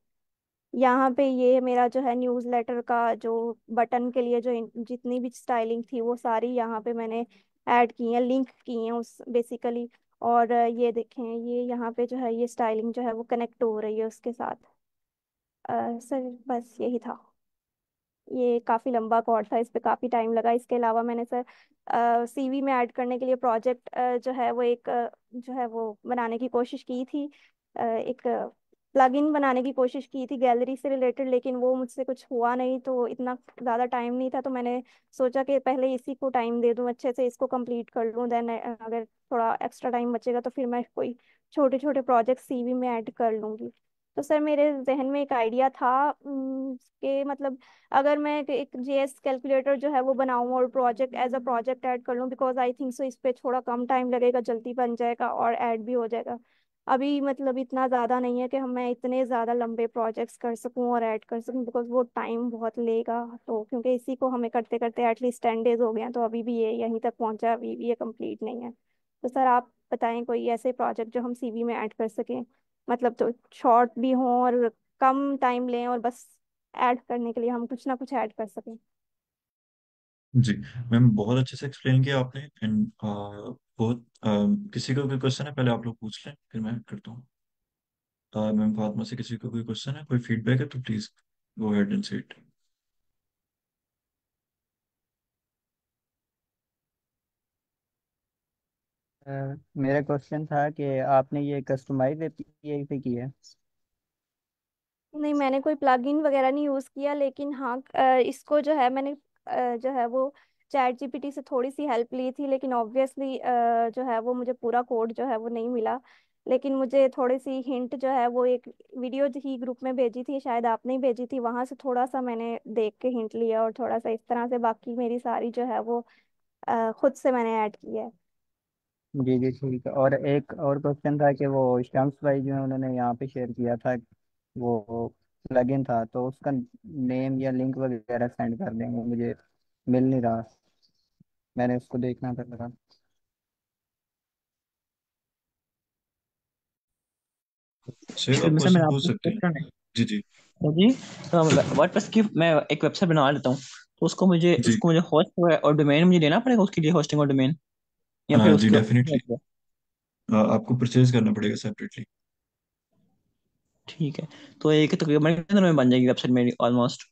यहाँ पे ये मेरा जो है न्यूज़लेटर का जो बटन के लिए जो जितनी भी स्टाइलिंग थी वो सारी यहाँ पे मैंने ऐड की है, लिंक की है उस बेसिकली। और ये देखें ये यहाँ पे जो है ये स्टाइलिंग जो है वो कनेक्ट हो रही है उसके साथ। सर बस यही था। ये काफ़ी लंबा कोड था, इस पे काफ़ी टाइम लगा। इसके अलावा मैंने सर सीवी में ऐड करने के लिए प्रोजेक्ट जो है वो एक जो है वो बनाने की कोशिश की थी। एक प्लगइन बनाने की कोशिश की थी गैलरी से रिलेटेड, लेकिन वो मुझसे कुछ हुआ नहीं, तो इतना ज़्यादा टाइम नहीं था। तो मैंने सोचा कि पहले इसी को टाइम दे दूँ, अच्छे से इसको कंप्लीट कर लूँ, देन अगर थोड़ा एक्स्ट्रा टाइम बचेगा तो फिर मैं कोई छोटे छोटे प्रोजेक्ट सीवी में ऐड कर लूँगी। तो सर मेरे जहन में एक आइडिया था कि मतलब अगर मैं एक जेएस कैलकुलेटर जो है वो बनाऊं और project as a project add कर लूं, बिकॉज आई थिंक सो इस पे थोड़ा कम टाइम लगेगा, जल्दी बन जाएगा और ऐड भी हो जाएगा। अभी मतलब इतना ज़्यादा नहीं है कि हम मैं इतने ज़्यादा लंबे प्रोजेक्ट्स कर सकूं और ऐड कर सकूं, बिकॉज वो टाइम बहुत लेगा। तो क्योंकि इसी को हमें करते करते एटलीस्ट 10 डेज हो गए हैं, तो अभी भी ये यहीं तक पहुंचा है, अभी भी ये कंप्लीट नहीं है। तो सर आप बताएं कोई ऐसे प्रोजेक्ट जो हम सीवी में ऐड कर सकें, मतलब तो शॉर्ट भी हों और कम टाइम लें, और बस ऐड करने के लिए हम कुछ ना कुछ ऐड कर सकें। जी मैम, बहुत अच्छे से एक्सप्लेन किया आपने। एंड बहुत किसी को कोई क्वेश्चन है, पहले आप लोग पूछ लें फिर मैं करता हूँ। मैम फातिमा से किसी को कोई क्वेश्चन है, कोई फीडबैक है तो प्लीज गो अहेड एंड से इट। मेरा क्वेश्चन था कि आपने ये कस्टमाइज एपीआई पे किया है? नहीं, मैंने कोई प्लगइन वगैरह नहीं यूज़ किया, लेकिन हाँ इसको जो है मैंने जो है वो चैट जीपीटी से थोड़ी सी हेल्प ली थी, लेकिन ऑब्वियसली जो है वो मुझे पूरा कोड जो है वो नहीं मिला। लेकिन मुझे थोड़ी सी हिंट जो है वो एक वीडियो ही ग्रुप में भेजी थी, शायद आपने ही भेजी थी, वहां से थोड़ा सा मैंने देख के हिंट लिया और थोड़ा सा इस तरह से, बाकी मेरी सारी जो है वो खुद से मैंने ऐड किया है। जी जी ठीक है। और एक और क्वेश्चन था कि वो शम्स भाई जो है उन्होंने यहाँ पे शेयर किया था, वो प्लगइन था, तो उसका नेम या लिंक वगैरह सेंड कर देंगे, मुझे मिल नहीं रहा, मैंने उसको देखना था जरा। सेव आप फिर मैं सर क्वेश्चन मैं पूछ आपको सकते हैं। क्वेश्चन है। जी जी। तो जी वर्डप्रेस की मैं एक वेबसाइट बना लेता हूँ, तो जी। उसको मुझे होस्ट और डोमेन मुझे लेना पड़ेगा उसके लिए, होस्टिंग और डोमेन, या फिर हाँ जी, उसके डेफिनेटली। आपको परचेज करना पड़ेगा सेपरेटली। ठीक है। तो एक तकरीबन कितने दिनों में बन जाएगी वेबसाइट मेरी ऑलमोस्ट?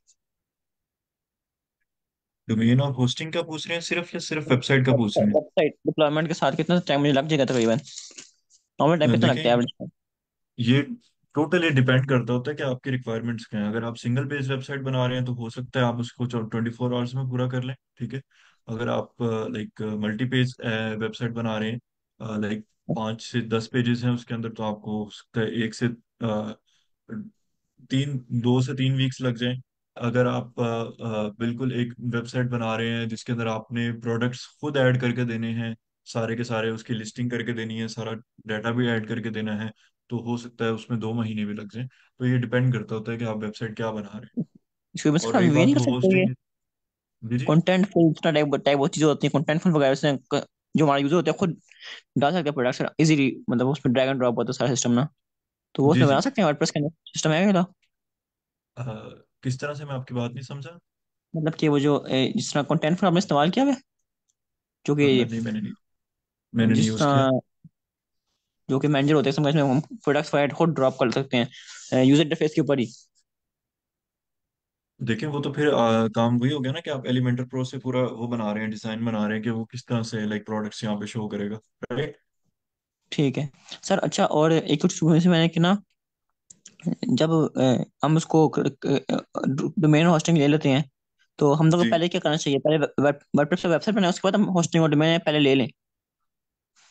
डोमेन और होस्टिंग का पूछ रहे हैं सिर्फ, या सिर्फ वेबसाइट का पूछ रहे वेबसाइट डिप्लॉयमेंट के साथ कितना टाइम मुझे लग जाएगा तकरीबन? नॉर्मल टाइम कितना लगता देखें, है एवरेज? ये टोटली डिपेंड करता होता है कि आपकी रिक्वायरमेंट्स क्या हैं। अगर आप सिंगल पेज वेबसाइट बना रहे हैं तो हो सकता है आप उसको 24 आवर्स में पूरा कर लें, ठीक है। अगर आप लाइक मल्टी पेज वेबसाइट बना रहे हैं, लाइक 5 से 10 पेजेस हैं उसके अंदर, तो आपको हो सकता है 2 से 3 वीक्स लग जाएं। अगर आप बिल्कुल एक वेबसाइट बना रहे हैं जिसके अंदर आपने प्रोडक्ट्स खुद ऐड करके देने हैं, सारे के सारे उसकी लिस्टिंग करके देनी है, सारा डाटा भी ऐड करके देना है, तो हो सकता है उसमें 2 महीने भी लग जाए। तो ये डिपेंड करता होता है कि आप वेबसाइट क्या बना रहे हैं। इसको बस और हम रही ये बात नहीं कर सकते ये होस्टिंग, जी जी। कंटेंट फुल टाइप टाइप वो चीजें होती है कंटेंट फुल वगैरह से जो हमारे यूजर होते हैं खुद डाल सकते हैं प्रोडक्ट इजीली, मतलब उसमें ड्रैग एंड ड्रॉप होता है सारा सिस्टम ना, तो वो जी उसमें बना जी। सकते हैं वर्डप्रेस के अंदर सिस्टम है क्या? अ, किस तरह से, मैं आपकी बात नहीं समझा। मतलब कि वो जो जिस तरह कंटेंट फुल आपने इस्तेमाल किया है, जो कि नहीं, मैंने नहीं जिस यूज किया। तरह जो कि मैनेजर होते हैं समझ में हम प्रोडक्ट्स फाइल खुद ड्रॉप कर सकते हैं यूजर इंटरफेस के ऊपर ही। देखें, वो तो फिर काम वही हो गया ना कि आप एलिमेंटर प्रो से पूरा वो बना रहे हैं, डिजाइन बना रहे हैं कि वो किस तरह से लाइक प्रोडक्ट्स यहाँ पे शो करेगा, राइट। ठीक है सर। अच्छा, और एक कुछ से मैंने कि ना, जब हम उसको डोमेन होस्टिंग ले लेते हैं, तो हम लोग को जी। पहले क्या करना चाहिए? पहले वर्डप्रेस पे वेबसाइट बनाए, उसके बाद हम होस्टिंग और डोमेन पहले ले लें?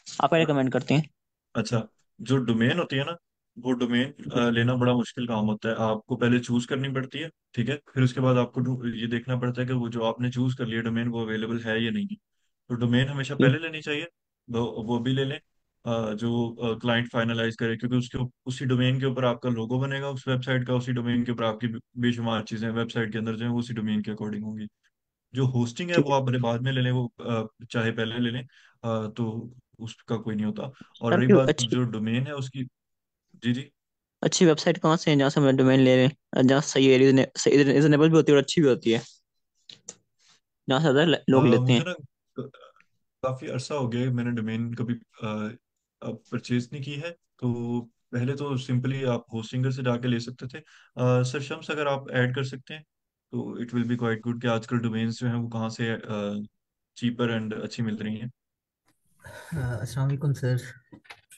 आप क्या रिकमेंड करते हैं? अच्छा, जो डोमेन होती है ना, वो डोमेन लेना बड़ा मुश्किल काम होता है। आपको पहले चूज करनी पड़ती है, ठीक है। फिर उसके बाद आपको ये देखना पड़ता है कि वो जो आपने चूज कर लिया डोमेन, वो अवेलेबल है या नहीं है। तो डोमेन हमेशा जी। पहले लेनी चाहिए। वो भी ले लें जो क्लाइंट फाइनलाइज करे, क्योंकि उसके उसी डोमेन के ऊपर आपका लोगो बनेगा उस वेबसाइट का, उसी डोमेन के ऊपर आपकी बेशुमार चीजें वेबसाइट के अंदर जो है वो उसी डोमेन के अकॉर्डिंग होंगी। जो होस्टिंग है ठीक वो है आप भले बाद में ले लें, वो चाहे पहले ले लें, तो उसका कोई नहीं होता। और सर, रही फिर बात अच्छी जो डोमेन है उसकी, जी जी। अच्छी वेबसाइट कहाँ से है जहाँ से हम डोमेन ले लें, जहाँ सही है, रीजनेबल भी होती है और अच्छी भी होती है, जहाँ से ज्यादा लोग लेते मुझे हैं? ना काफी अरसा हो गया है, मैंने डोमेन कभी परचेज नहीं की है। तो पहले तो सिंपली आप होस्टिंगर से जाके ले सकते थे। सर शम्स, अगर आप ऐड कर सकते हैं तो it will be quite good, कि आजकल डोमेन्स जो हैं वो कहाँ से चीपर एंड अच्छी मिल रही हैं। अस्सलाम वालेकुम सर।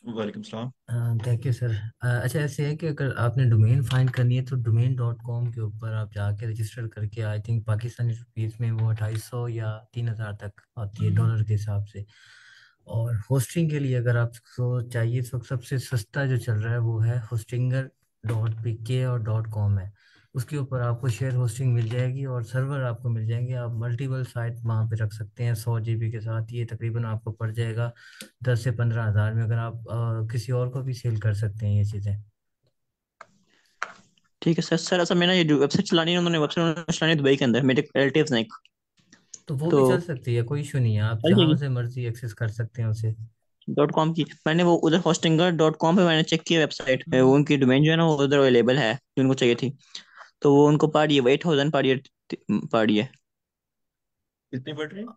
वालेकुम सलाम। Thank you sir. अच्छा, ऐसे है कि अगर आपने डोमेन फाइंड करनी है तो डोमेन डॉट कॉम के ऊपर आप जाके रजिस्टर करके, आई थिंक पाकिस्तानी रुपीज़ में वो 250 या 3,000 तक आती है डॉलर के हिसाब से। और होस्टिंग के लिए अगर आपको चाहिए इस वक्त सबसे सस्ता जो चल रहा है वो है होस्टिंगर डॉट पी के और डॉट कॉम है। उसके ऊपर आपको शेयर होस्टिंग मिल जाएगी और सर्वर आपको मिल जाएंगे। आप मल्टीपल साइट वहाँ पे रख सकते हैं 100 GB के साथ। ये तकरीबन आपको पड़ जाएगा 10 से 15 हज़ार में, अगर आप किसी और को भी सेल कर सकते हैं ये चीज़ें। ठीक है सर। सर असल में ना ये वेबसाइट चलानी है, उन्होंने वेबसाइट चलानी है दुबई के अंदर, मेरे रिलेटिव्स हैं एक। तो वो भी तो चल सकती है, कोई इशू नहीं है, आप चल जहाँ जाएगी से मर्जी एक्सेस कर सकते हैं उसे। .com की? मैंने वो उधर होस्टिंगर .com पे मैंने चेक किया वेबसाइट, वो उनकी डोमेन जो है ना वो उधर अवेलेबल है जो उनको चाहिए थी। तो वो उनको पा रही है 8,000 पा रही है। कितनी पड़ रही है?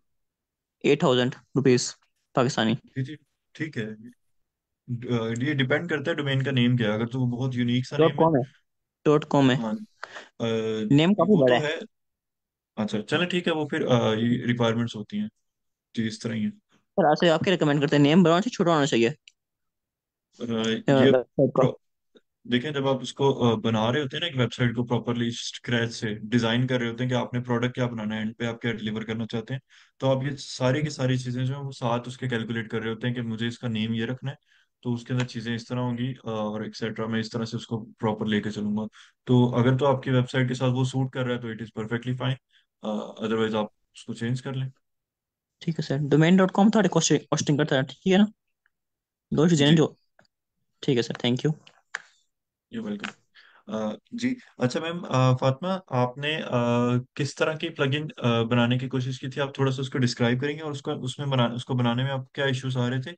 8,000 रुपीज पाकिस्तानी। जी जी। ठीक है। ये डिपेंड करता है डोमेन का नेम क्या है। अगर तो वो बहुत यूनिक सा डॉट नेम है, कॉम है। .com है। हाँ, नेम काफी वो बड़ा तो है। है। अच्छा चलो ठीक है, वो फिर ये रिक्वायरमेंट्स होती हैं जी, इस तरह ही है। सर आपसे आपके रिकमेंड करते हैं नेम बड़ा से छोटा होना चाहिए ये वेबसाइट का? देखें, जब आप उसको बना रहे होते हैं ना एक वेबसाइट को प्रॉपरली स्क्रैच से डिजाइन कर रहे होते हैं कि आपने प्रोडक्ट क्या बनाना है, एंड पे आप क्या डिलीवर करना चाहते हैं, तो आप ये सारी की सारी चीजें जो है वो साथ उसके कैलकुलेट कर रहे होते हैं कि मुझे इसका नेम ये रखना है, तो उसके अंदर चीजें इस तरह होंगी और एक्सेट्रा, मैं इस तरह से उसको प्रॉपर लेके चलूंगा। तो अगर तो आपकी वेबसाइट के साथ वो सूट कर रहा है तो it is perfectly fine, otherwise आप उसको चेंज कर लें। ठीक है सर। domain.com थोड़े कॉस्टिंग करता है, ठीक है ना? दो चीजें हैं जी। जो। ठीक है sir, thank you. You welcome. जी। अच्छा मैम, फातिमा, आपने किस तरह की प्लगइन बनाने की कोशिश की थी? आप थोड़ा सा उसको डिस्क्राइब करेंगे, और उसको बनाने में आपको क्या इश्यूज आ रहे थे?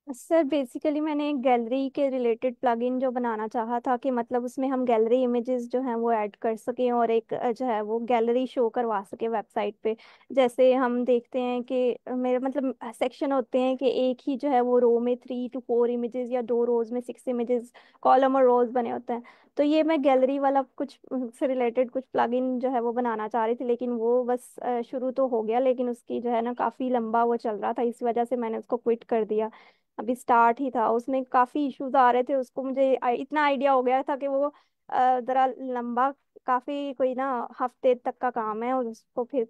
सर बेसिकली मैंने एक गैलरी के रिलेटेड प्लगइन जो बनाना चाहा था कि मतलब उसमें हम गैलरी इमेजेस जो हैं वो ऐड कर सकें और एक जो है वो गैलरी शो करवा सके वेबसाइट पे। जैसे हम देखते हैं कि मेरे मतलब सेक्शन होते हैं कि एक ही जो है वो रो में 3 to 4 इमेजेस या 2 रोज में 6 इमेजेस, कॉलम और रोज बने होते हैं। तो ये मैं गैलरी वाला कुछ से रिलेटेड कुछ प्लगइन जो है वो बनाना चाह रही थी, लेकिन वो बस शुरू तो हो गया, लेकिन उसकी जो है ना काफ़ी लंबा वो चल रहा था, इस वजह से मैंने उसको क्विट कर दिया। अभी स्टार्ट ही था, उसमें काफी इश्यूज आ रहे थे, उसको मुझे इतना आइडिया हो गया था कि वो जरा लंबा, काफी कोई ना हफ्ते तक का काम है, और उसको फिर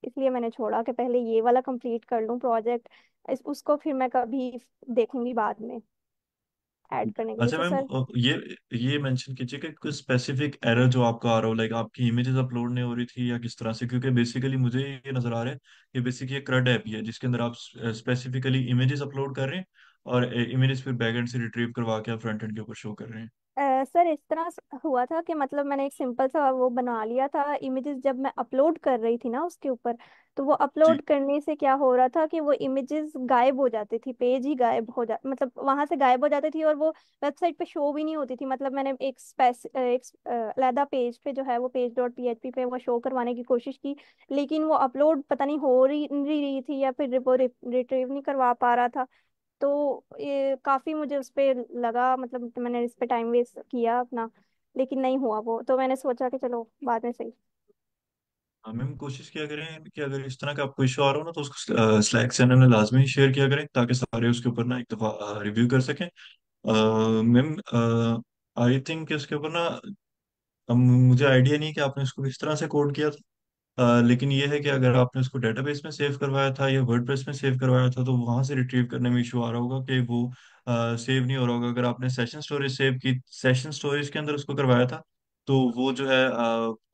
इसलिए मैंने छोड़ा कि पहले ये वाला कंप्लीट कर लूं प्रोजेक्ट, उसको फिर मैं कभी देखूंगी बाद में ऐड करने के लिए। अच्छा तो मैम, सर ये मेंशन कीजिए कि कोई स्पेसिफिक एरर जो आपका आ रहा हो, लाइक आपकी इमेजेस अपलोड नहीं हो रही थी या किस तरह से, क्योंकि बेसिकली मुझे ये नजर आ रहा है कि बेसिकली ये क्रड ऐप ही है जिसके अंदर आप स्पेसिफिकली इमेजेस अपलोड कर रहे हैं और इमेजेस फिर बैकएंड से रिट्रीव करवा के आप फ्रंट एंड के ऊपर शो कर रहे हैं। सर इस तरह हुआ था कि मतलब मैंने एक सिंपल सा वो बना लिया था इमेजेस, जब मैं अपलोड कर रही थी ना उसके ऊपर, तो वो अपलोड जी। करने से क्या हो रहा था कि वो इमेजेस गायब हो जाती थी, पेज ही गायब हो जा मतलब वहां से गायब हो जाती थी, और वो वेबसाइट पे शो भी नहीं होती थी। मतलब मैंने एक अलहदा पेज पे जो है वो page.php पे वो शो करवाने की कोशिश की, लेकिन वो अपलोड पता नहीं हो रही थी या फिर वो रिट्रीव नहीं करवा पा रहा था। तो ये काफी मुझे उस पे लगा, मतलब मैंने इस पे टाइम वेस्ट किया अपना, लेकिन नहीं हुआ वो, तो मैंने सोचा कि चलो बाद में सही। हाँ मैम, कोशिश किया करें कि अगर इस तरह का आपको इशू आ रहा हो ना तो उसको स्लैक चैनल में लाजमी शेयर किया करें ताकि सारे उसके ऊपर ना एक दफा रिव्यू कर सकें। मैम, आई थिंक इसके ऊपर ना, मुझे आइडिया नहीं कि आपने इसको किस तरह से कोड किया था। लेकिन ये है कि अगर आपने उसको डेटाबेस में सेव करवाया था या वर्डप्रेस में सेव करवाया था तो वहां से रिट्रीव करने में इशू आ रहा होगा कि वो सेव नहीं हो रहा होगा। अगर आपने सेशन स्टोरेज सेव की, सेशन स्टोरेज के अंदर उसको करवाया था, तो वो जो है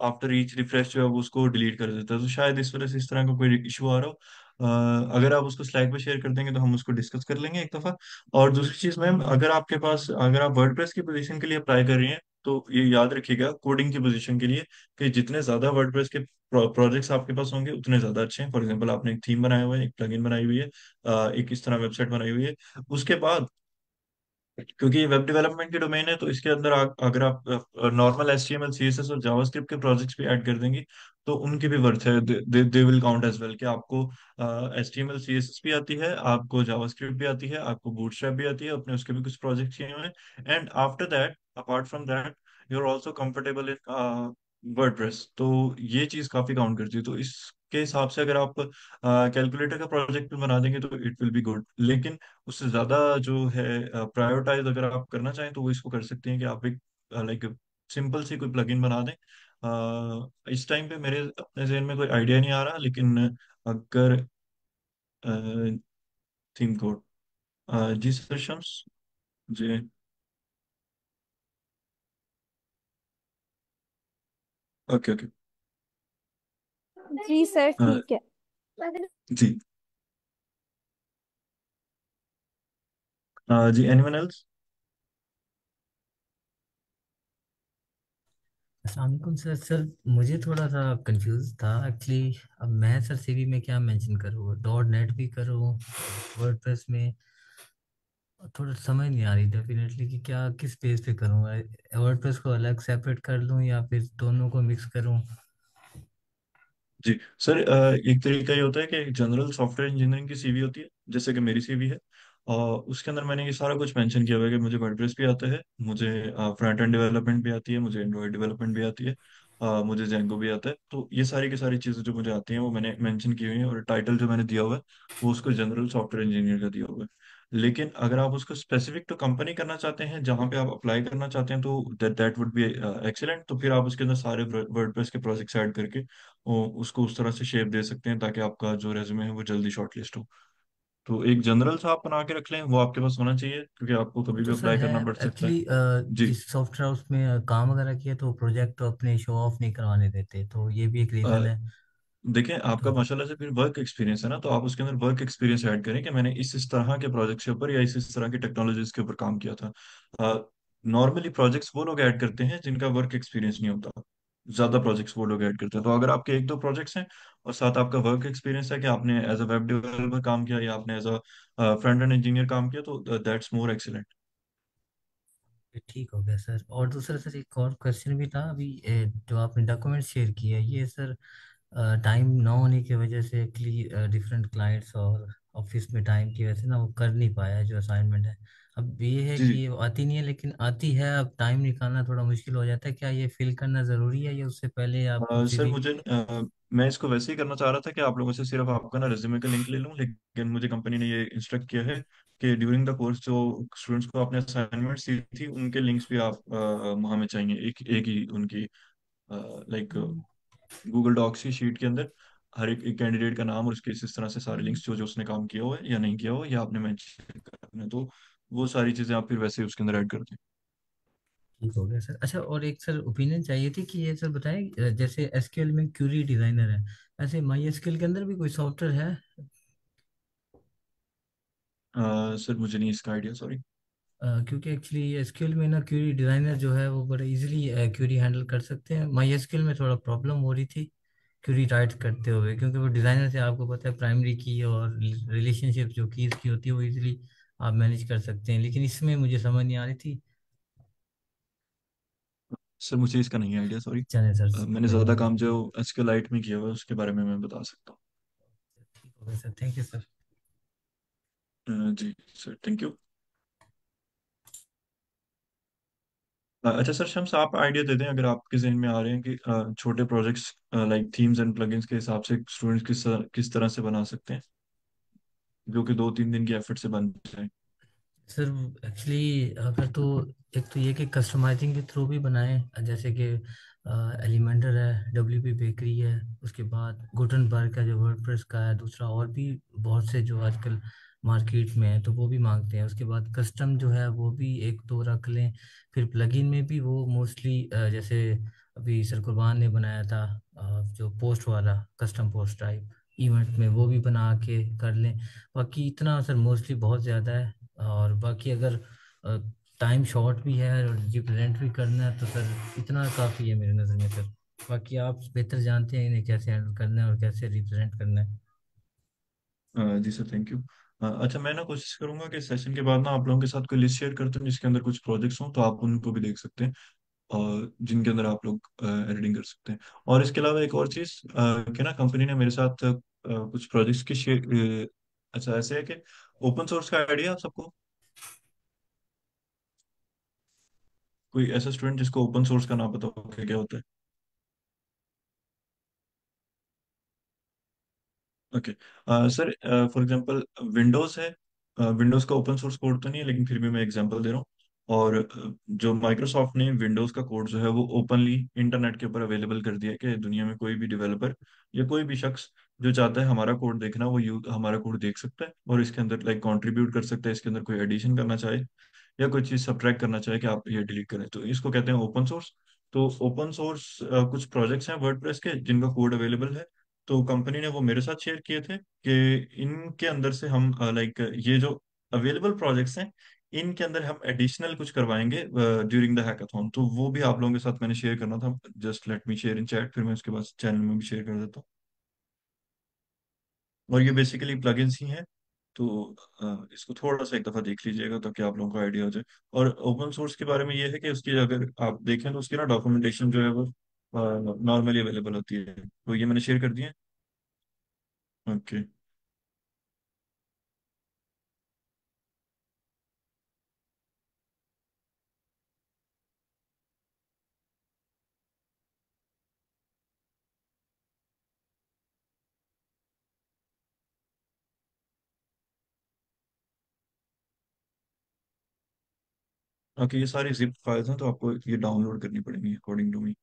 आफ्टर ईच रिफ्रेश जो है वो उसको डिलीट कर देता है, तो शायद इस वजह से इस तरह का कोई इशू आ रहा हो। अगर आप उसको स्लैक पे शेयर कर देंगे तो हम उसको डिस्कस कर लेंगे एक दफा। और दूसरी चीज मैम, अगर आप वर्डप्रेस की पोजीशन के लिए अप्लाई कर रही हैं तो ये याद रखिएगा कोडिंग की पोजीशन के लिए कि जितने ज्यादा वर्डप्रेस के प्रोजेक्ट्स आपके पास होंगे उतने ज्यादा अच्छे हैं। फॉर एग्जांपल आपने एक थीम बनाया हुआ है, एक प्लगइन बनाई हुई है, एक इस तरह वेबसाइट बनाई हुई है, उसके बाद क्योंकि ये वेब डेवलपमेंट की डोमेन है तो इसके अंदर अगर आप नॉर्मल HTML CSS और जावास्क्रिप्ट के प्रोजेक्ट्स भी ऐड कर देंगी तो उनकी भी वर्थ है, they will count as well, कि आपको HTML CSS भी आती है, आपको जावास्क्रिप्ट भी आती है, आपको बूटस्ट्रैप भी आती है, अपने उसके भी कुछ प्रोजेक्ट्स किए हुए हैं, and after that, apart from that, you are also comfortable in WordPress, तो ये चीज काफी काउंट करती है। तो इसके हिसाब से अगर आप कैलकुलेटर का प्रोजेक्ट भी बना देंगे तो इट विल बी गुड। लेकिन उससे ज्यादा जो है प्रायोरिटाइज अगर आप करना चाहें तो वो इसको कर सकते हैं कि आप एक लाइक सिंपल सी कोई प्लगइन बना दें। इस टाइम पे मेरे अपने जहन में कोई आइडिया नहीं आ रहा, लेकिन अगर थीम कोड, जी sir, Shams ji. Okay okay. जी सर ठीक है। जी। जी, एनीवन एल्स? अस्सलाम वालेकुम सर। सर मुझे थोड़ा सा कंफ्यूज था एक्चुअली। अब मैं सर सीवी में क्या मेंशन करूँ, डॉट नेट भी करूँ वर्डप्रेस में? थोड़ा समझ नहीं आ रही डेफिनेटली कि क्या किस पेज पे करूँगा। वर्डप्रेस को अलग सेपरेट कर लूँ या फिर दोनों को मिक्स करूँ? जी सर, एक तरीका ये होता है कि जनरल सॉफ्टवेयर इंजीनियरिंग की सीवी होती है जैसे कि मेरी सीवी है, और उसके अंदर मैंने ये सारा कुछ मेंशन किया हुआ है कि मुझे वर्डप्रेस भी आता है, मुझे फ्रंट एंड डेवलपमेंट भी आती है, मुझे एंड्रॉइड डेवलपमेंट भी आती है, मुझे जेंगो भी आता है। तो ये सारी की सारी चीज़ें जो मुझे आती हैं वो मैंने मेंशन की हुई हैं, और टाइटल जो मैंने दिया हुआ है वो उसको जनरल सॉफ्टवेयर इंजीनियर का दिया हुआ है। लेकिन अगर आप उसको स्पेसिफिक तो कंपनी करना चाहते हैं जहाँ पे आप अप्लाई करना चाहते हैं तो दैट वुड बी एक्सीलेंट, तो फिर आप उसके अंदर सारे वर्डप्रेस के प्रोजेक्ट्स ऐड करके उसको उस तरह से शेप दे सकते हैं ताकि आपका जो रेज्यूमे है वो जल्दी शॉर्टलिस्ट हो। तो एक जनरल सा आप बना के रख लें, वो आपके पास होना चाहिए क्योंकि आपको कभी भी तो सर अप्लाई है करना पड़ सकता है। एक्चुअली, जी। जिस सॉफ्टवेयर उसमें काम वगैरह किया तो प्रोजेक्ट तो अपने शो ऑफ नहीं करवाने देते, तो ये भी एक रीज़न अ, है। देखें, तो आपका माशाल्लाह से फिर वर्क एक्सपीरियंस है ना, तो आप उसके अंदर वर्क एक्सपीरियंस ऐड करें कि मैंने इस तरह के प्रोजेक्ट्स के ऊपर या इस तरह की टेक्नोलॉजीज के ऊपर काम किया था। नॉर्मली प्रोजेक्ट्स वो लोग ऐड करते हैं जिनका वर्क एक्सपीरियंस नहीं होता। ज्यादा प्रोजेक्ट्स वो लोग ऐड करते हैं। तो अगर आपके एक दो प्रोजेक्ट्स हैं और साथ आपका वर्क एक्सपीरियंस है कि आपने एज अ वेब डेवलपर काम किया या आपने as a front end engineer काम किया, तो दैट्स मोर एक्सीलेंट। ठीक हो गया सर। और दूसरा सर एक और क्वेश्चन भी था अभी, जो आपने डॉक्यूमेंट शेयर किया ये सर, टाइम ना होने की वजह से एक्चुअली डिफरेंट क्लाइंट्स और ऑफिस में टाइम की वजह से ना वो कर नहीं पाया जो असाइनमेंट है। अब ये है जी कि जी। ये आती नहीं है लेकिन आती है, अब टाइम निकालना थोड़ा मुश्किल हो जाता है। क्या ये फिल करना ज़रूरी है या उससे पहले आप सर सीवी? मुझे मैं इसको वैसे ही करना चाह रहा था कि आप लोगों से सिर्फ आपका ना रिज्यूमे का लिंक ले लूं, लेकिन मुझे कंपनी ने ये इंस्ट्रक्ट किया है कि ड्यूरिंग द कोर्स जो स्टूडेंट्स को आपने असाइनमेंट दी थी उनके लिंक्स भी आप हमें चाहिए, एक एक ही उनकी लाइक गूगल डॉक्स की शीट के अंदर हर एक कैंडिडेट का नाम और उसके इस तरह से सारे लिंक्स जो जो उसने काम किया हुआ है या नहीं किया हुआ या आपने मेंशन करना है, तो वो सारी चीजें आप फिर वैसे ही उसके अंदर ऐड कर दें। ठीक हो गया सर। अच्छा, और एक सर ओपिनियन चाहिए थी कि ये सर बताएं, जैसे एसक्यूएल में क्यूरी डिजाइनर है, ऐसे माई एसक्यूएल के अंदर भी कोई सॉफ्टवेयर है? सर मुझे नहीं इसका आइडिया, सॉरी। क्योंकि एक्चुअली एसक्यूएल में ना क्यूरी डिजाइनर जो है वो बड़े इजीली क्यूरी हैंडल कर सकते हैं। माई एसक्यूएल में थोड़ा प्रॉब्लम हो रही थी क्यूरी राइट करते हुए, क्योंकि वो डिजाइनर से आपको पता है प्राइमरी की और रिलेशनशिप जो कीज की होती है वो इजीली आप मैनेज कर सकते हैं, लेकिन इसमें मुझे समझ नहीं आ रही थी। सर मुझे इसका नहीं आइडिया, सॉरी। चले सर, मैंने कोई ज्यादा नहीं। काम जो एसक्यूएलाइट में किया हुआ है उसके बारे में मैं बता सकता ठीक हो गया सर, थैंक यू सर। हूँ। जी सर, थैंक यू। अच्छा सर, शम्स आप आइडिया दे दें अगर आपके जहन में आ रहे हैं कि छोटे projects like themes and plugins के हिसाब से स्टूडेंट्स किस तरह से बना सकते हैं जो कि 2-3 दिन की एफर्ट से बन जाए। सर एक्चुअली अगर तो एक तो ये कि कस्टमाइजिंग के थ्रू भी बनाएं, जैसे कि एलिमेंटर है, डब्ल्यूपी बेकरी है, उसके बाद गुटनबर्ग का जो वर्डप्रेस का है, दूसरा और भी बहुत से जो आजकल मार्केट में है तो वो भी मांगते हैं। उसके बाद कस्टम जो है वो भी एक दो रख लें। फिर प्लगइन में भी वो मोस्टली जैसे अभी सर कुरबान ने बनाया था जो पोस्ट वाला कस्टम पोस्ट टाइप इवेंट में, वो भी बना के कर लें। बाकी इतना सर मोस्टली बहुत ज़्यादा है। और बाकी अगर टाइम शॉर्ट भी है और रिप्रेजेंट भी करना है तो सर इतना काफ़ी है मेरे नज़र में सर। बाकी आप बेहतर जानते हैं इन्हें कैसे हैंडल करना है और कैसे रिप्रेजेंट करना है। जी सर, थैंक यू। अच्छा, मैं ना कोशिश करूंगा कि सेशन के बाद ना आप लोगों के साथ कोई लिस्ट शेयर करते हैं जिसके अंदर कुछ प्रोजेक्ट्स हों, तो आप उनको भी देख सकते हैं और जिनके अंदर आप लोग एडिटिंग कर सकते हैं। और इसके अलावा एक और चीज़ कि ना कंपनी ने मेरे साथ कुछ प्रोजेक्ट्स की शेयर, अच्छा ऐसे है कि ओपन सोर्स का आइडिया आप सबको, कोई ऐसा स्टूडेंट जिसको ओपन सोर्स का ना पता हो कि क्या होता है? Okay sir, for example Windows है। विंडोज का ओपन सोर्स कोड तो नहीं है लेकिन फिर भी मैं एग्जांपल दे रहा हूँ। और जो माइक्रोसॉफ्ट ने विंडोज का कोड जो है वो ओपनली इंटरनेट के ऊपर अवेलेबल कर दिया है कि दुनिया में कोई भी डेवलपर या कोई भी शख्स जो चाहता है हमारा कोड देखना, वो हमारा कोड देख सकता है और इसके अंदर लाइक कंट्रीब्यूट कर सकता है, इसके अंदर कोई एडिशन करना चाहे या कोई चीज सब्ट्रैक्ट करना चाहे कि आप ये डिलीट करें, तो इसको कहते हैं ओपन सोर्स। तो ओपन सोर्स कुछ प्रोजेक्ट्स हैं वर्डप्रेस के जिनका कोड अवेलेबल है। तो कंपनी ने वो मेरे साथ शेयर किए थे कि इनके अंदर से हम लाइक ये जो अवेलेबल प्रोजेक्ट्स हैं इनके अंदर हम एडिशनल कुछ करवाएंगे ड्यूरिंग द हैकाथॉन, तो वो भी आप लोगों के साथ मैंने शेयर करना था। Just let me share in chat, फिर मैं उसके बाद चैनल में भी शेयर कर देता हूँ। और ये बेसिकली प्लगइन्स ही हैं, तो इसको थोड़ा सा एक दफा देख लीजिएगा ताकि आप लोगों को आइडिया हो जाए। और ओपन सोर्स के बारे में ये है कि उसकी अगर आप देखें तो उसकी ना डॉक्यूमेंटेशन जो है वो नॉर्मली अवेलेबल होती है, तो ये मैंने शेयर कर दिया है। ओके। ओके, ये सारी जिप फाइल्स हैं तो आपको ये डाउनलोड करनी पड़ेंगी अकॉर्डिंग टू मी।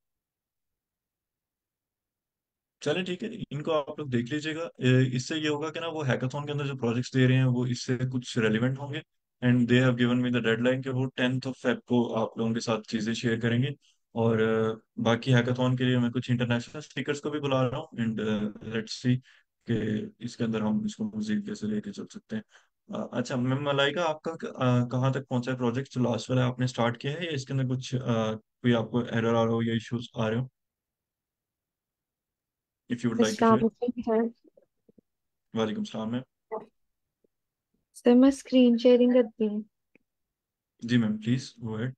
चले ठीक है, इनको आप लोग देख लीजिएगा। इससे ये होगा कि ना वो हैकाथॉन के अंदर जो प्रोजेक्ट्स दे रहे हैं वो इससे कुछ रेलिवेंट होंगे। And they have given me the deadline कि वो 10th ऑफ फेब को आप लोगों के साथ चीज़ें शेयर करेंगे। और बाकी हैकाथॉन के लिए मैं कुछ इंटरनेशनल स्पीकर्स को भी बुला रहा हूँ एंड लेट्स सी कि इसके अंदर हम इसको मजीद कैसे लेके चल सकते हैं। अच्छा मैम मलाइका, आपका कहाँ तक पहुंचा है प्रोजेक्ट जो लास्ट वाला आपने स्टार्ट किया है, या इसके अंदर कुछ कोई आपको एरर आ रहा हो या इश्यूज आ रहे हो? If you would like to अस्सलाम शेयर। वालेकुम सर। वालेकुम सलाम मैम। सर मैं स्क्रीन शेयरिंग करती हूँ। जी ma'am, please go ahead.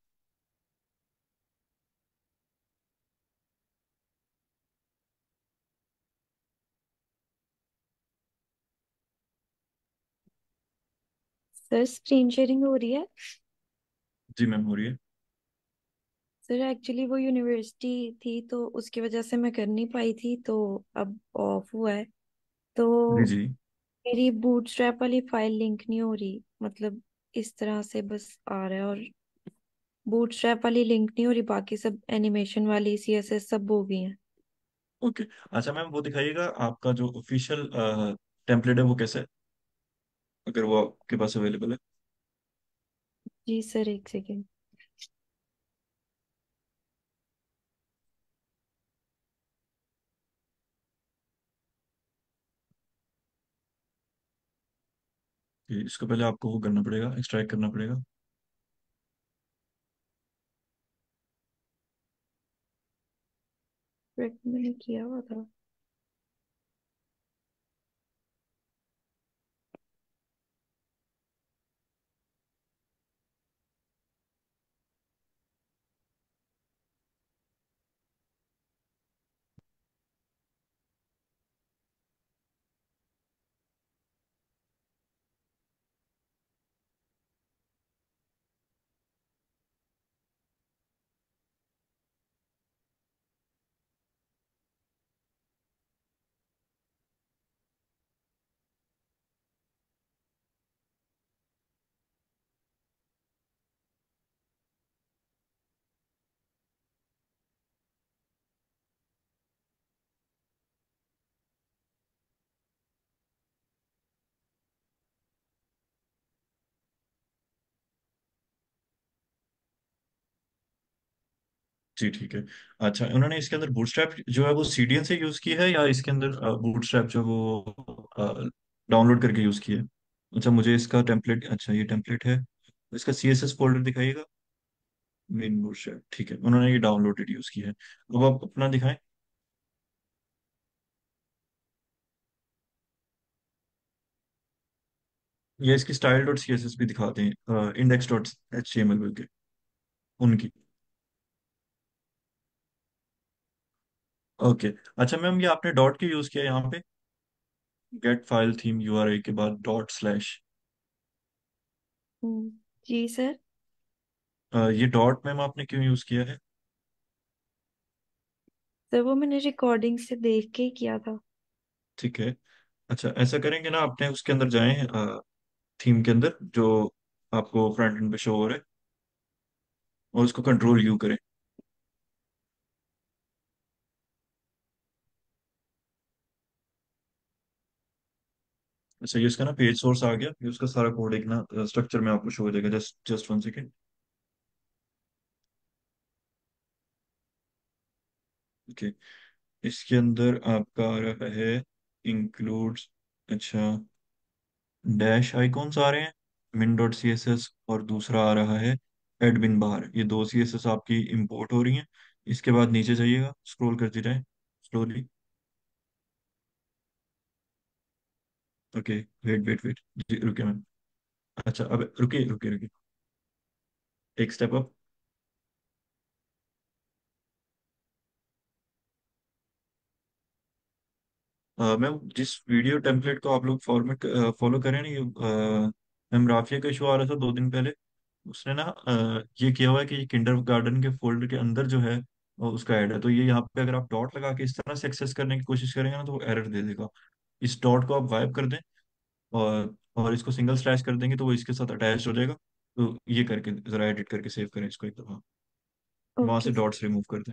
Sir screen sharing हो रही है। जी मैम, हो रही है। सर एक्चुअली वो यूनिवर्सिटी थी तो उसकी वजह से मैं कर नहीं पाई थी, तो अब ऑफ हुआ है। तो जी जी। मेरी बूटस्ट्रैप वाली फाइल लिंक नहीं हो रही, मतलब इस तरह से बस आ रहा है। और बूटस्ट्रैप वाली लिंक नहीं हो रही, बाकी सब एनिमेशन वाली सीएसएस सब हो गई हैं। ओके। अच्छा मैम, वो दिखाइएगा आपका जो ऑफिशियल टेम्पलेट है वो कैसा है, अगर वो आपके पास अवेलेबल है। जी सर, एक सेकेंड। इसको पहले आपको वो करना पड़ेगा, एक्सट्रैक्ट करना पड़ेगा। मैंने किया हुआ था। जी ठीक है। अच्छा, उन्होंने इसके अंदर बूटस्ट्रैप जो है वो सीडीएन से यूज की है, या इसके अंदर बूटस्ट्रैप जो वो डाउनलोड करके यूज की है। अच्छा, मुझे इसका टेम्पलेट, अच्छा ये टेम्पलेट है, इसका सीएसएस फोल्डर दिखाइएगा। मेन बूटस्ट्रैप, ठीक है, उन्होंने ये डाउनलोडेड यूज की है। अब आप अपना दिखाएं। ये इसकी स्टाइल डॉट सीएसएस भी दिखाते हैं, इंडेक्स डॉट एचटीएमएल बोल के उनकी। ओके। अच्छा मैम, ये आपने डॉट के यूज किया है यहाँ पे, गेट फाइल थीम यूआरएल के बाद डॉट स्लैश। जी सर। ये डॉट मैम आपने क्यों यूज किया है। सर वो मैंने रिकॉर्डिंग से देख के ही किया था। ठीक है। अच्छा, ऐसा करेंगे ना, अपने उसके अंदर जाएं, थीम के अंदर जो आपको फ्रंट एंड पे शो हो रहा है, और उसको कंट्रोल यू करें। अच्छा, ये इसका ना पेज सोर्स आ गया, ये उसका सारा कोड एक ना स्ट्रक्चर में आपको शो हो जाएगा। Just just 1 second. ओके। इसके अंदर आपका आ रहा है इंक्लूड्स, अच्छा, डैश आइकॉन्स आ रहे हैं, min dot C S S, और दूसरा आ रहा है एडमिन बार। ये दो सी एस एस आपकी इंपोर्ट हो रही हैं। इसके बाद नीचे जाइएगा, स्क्रॉल करते जाएं slowly. Okay, wait wait wait, जी रुकिए मैम। अच्छा, अब रुकिए रुकिए रुकिए, एक स्टेप अप। मैम, जिस वीडियो टेम्पलेट को आप लोग फॉर्मेट फॉलो करें ना, ये मैम राफिया का इशू आ रहा था 2 दिन पहले। उसने ना ये किया हुआ है कि ये किंडर गार्डन के फोल्डर के अंदर जो है उसका ऐड है। तो ये यहाँ पे अगर आप डॉट लगा के इस तरह से एक्सेस करने की कोशिश करेंगे ना, तो वो एरर दे देगा। इस डॉट को आप वाइप कर दें, और इसको सिंगल स्लैश कर देंगे तो वो इसके साथ अटैच हो जाएगा। तो ये करके जरा एडिट करके सेव करें इसको एक दफा, वहां से ओके। डॉट्स रिमूव कर दें।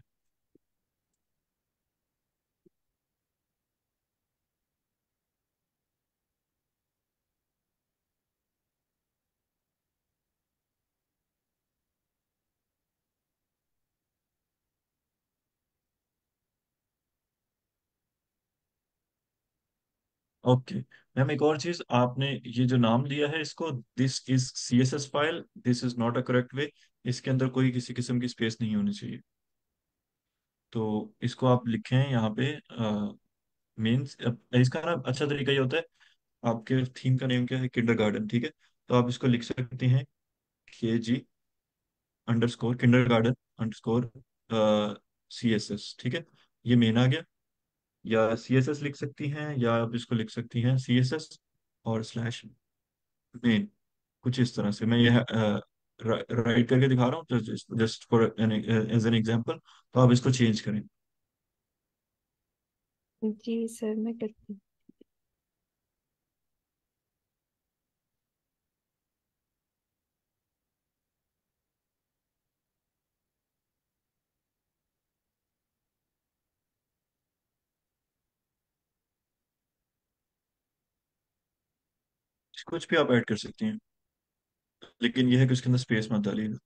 ओके मैम, एक और चीज, आपने ये जो नाम दिया है इसको, this is C S S file, this is not a correct way. इसके अंदर कोई किसी किस्म की स्पेस नहीं होनी चाहिए। तो इसको आप लिखें यहाँ पे, मीन्स इसका ना अच्छा तरीका ये होता है, आपके थीम का नेम क्या है, किंडरगार्टन, ठीक है। तो आप इसको लिख सकते हैं KG_kindergarten_CSS, ठीक है। ये मेन आ गया। या CSS लिख सकती हैं, या आप इसको लिख सकती हैं CSS और स्लैश मेन। कुछ इस तरह से मैं ये राइट करके दिखा रहा हूँ, just for as an example. तो आप इसको चेंज करें। जी सर, मैं करती हूँ। कुछ भी आप ऐड कर सकती हैं, लेकिन यह है कि उसके अंदर स्पेस मत डालिएगा।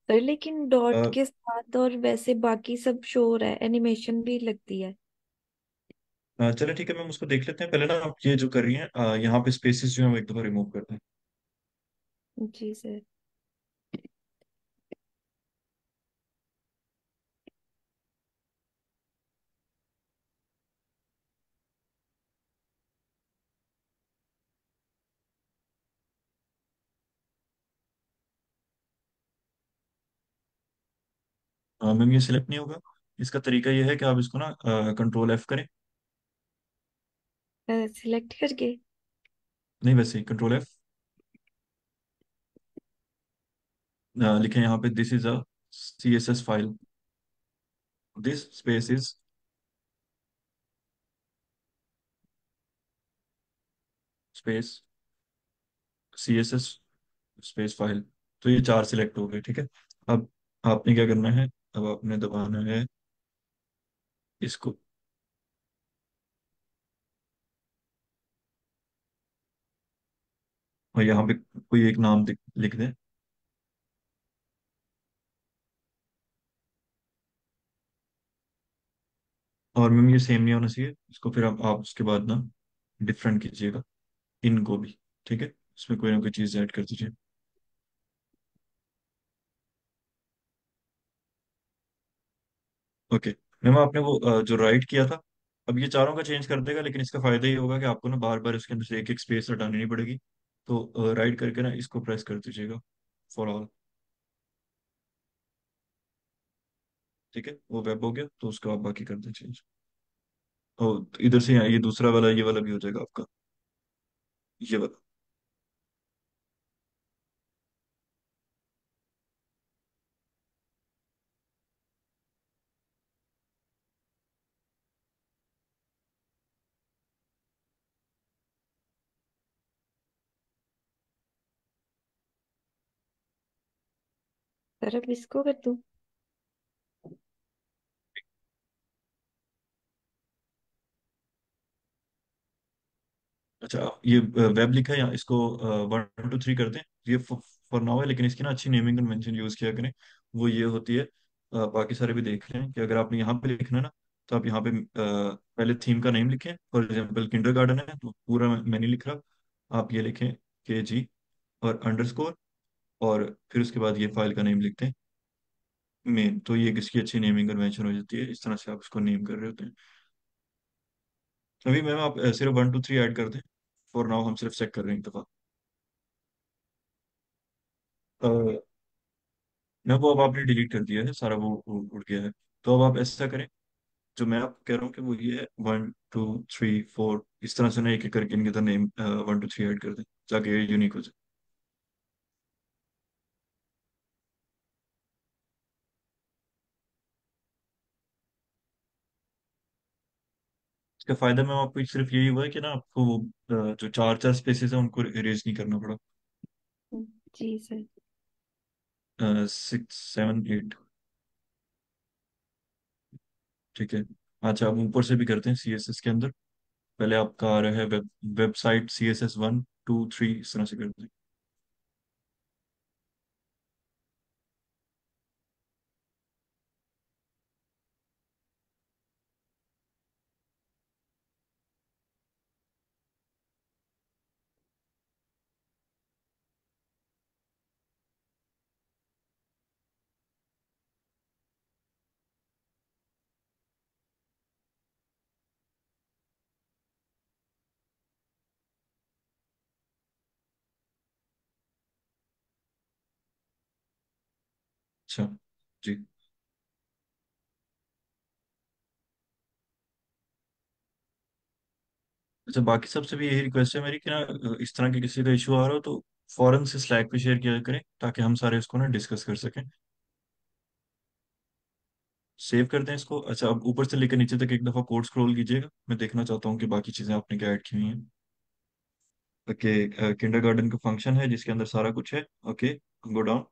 सर लेकिन डॉट अ, के साथ और वैसे बाकी सब शो हो रहा है, एनिमेशन भी लगती है। चलो ठीक है, मैम उसको देख लेते हैं। पहले ना आप ये जो कर रही हैं, यहाँ पे स्पेसेस जो है वो एक दफा रिमूव करते हैं। जी सर। मैम ये सिलेक्ट नहीं होगा। इसका तरीका ये है कि आप इसको ना कंट्रोल F करें। सिलेक्ट करके। नहीं, वैसे ही कंट्रोल F, लिखें यहाँ पे this is a CSS file, this space is space CSS space file. तो ये चार सिलेक्ट हो गए, ठीक है। अब आपने क्या करना है, अब आपने दबाना है इसको, और यहाँ पे कोई एक नाम लिख दें। और मैम ये सेम नहीं होना चाहिए, इसको फिर आप उसके बाद ना डिफरेंट कीजिएगा, इनको भी, ठीक है। इसमें कोई ना कोई चीज़ ऐड कर दीजिए। ओके। मैम आपने वो जो राइट किया था, अब ये चारों का चेंज कर देगा, लेकिन इसका फायदा ये होगा कि आपको ना बार बार इसके अंदर से एक एक स्पेस हटानी नहीं पड़ेगी। तो राइट करके ना इसको प्रेस कर दीजिएगा, फॉर ऑल, ठीक है। वो वेब हो गया, तो उसको आप बाकी कर दें चेंज। और इधर से ये दूसरा वाला, ये वाला भी हो जाएगा आपका, ये वाला। सर अब इसको कर दूं? अच्छा, ये वेब लिखा है यहाँ, इसको 1 2 3 कर दें। ये फॉर नाउ है, लेकिन इसकी ना अच्छी नेमिंग कन्वेंशन यूज किया करें। वो ये होती है, बाकी सारे भी देख लें कि अगर आपने यहाँ पे लिखना है ना, तो आप यहाँ पे पहले थीम का नेम लिखें। फॉर एग्जाम्पल किंडरगार्टन है, तो पूरा मैं नहीं लिख रहा, आप ये लिखें KG और अंडरस्कोर, और फिर उसके बाद ये फाइल का नेम लिखते हैं मेन। तो ये किसकी अच्छी नेमिंग कन्वेंशन हो जाती है, इस तरह से आप इसको नेम कर रहे होते हैं। अभी मैम आप सिर्फ 1 2 3 ऐड कर दें। फॉर नाउ हम सिर्फ चेक कर रहे हैं एक दफा। मैं वो अब आपने डिलीट कर दिया है सारा, वो उड़ गया है। तो अब आप ऐसा करें, जो मैं आपको कह रहा हूँ कि वो ये है, 1 2 3 4, इस तरह से ना एक एक करके इनके अंदर नेम 1 2 3 ऐड कर दें, ताकि ये यूनिक हो जाए। इसका फायदा मैम आपको सिर्फ यही हुआ है कि ना आपको वो जो चार चार स्पेसेस है उनको इरेज नहीं करना पड़ा। जी सर। 6 7 8, ठीक है। अच्छा, अब ऊपर से भी करते हैं CSS के अंदर। पहले आपका आ रहा है वेबसाइट CSS 1 2 3, इस तरह से करते हैं। अच्छा जी। अच्छा, बाकी सबसे भी यही रिक्वेस्ट है मेरी कि ना इस तरह के किसी का इशू आ रहा हो तो फौरन से स्लैक पे शेयर किया करें, ताकि हम सारे इसको ना डिस्कस कर सकें। सेव कर दें इसको। अच्छा, अब ऊपर से लेकर नीचे तक एक दफ़ा कोड स्क्रॉल कीजिएगा, मैं देखना चाहता हूँ कि बाकी चीज़ें आपने क्या ऐड की हुई हैं। ओके, किंडरगार्टन का फंक्शन है जिसके अंदर सारा कुछ है। Okay, go down.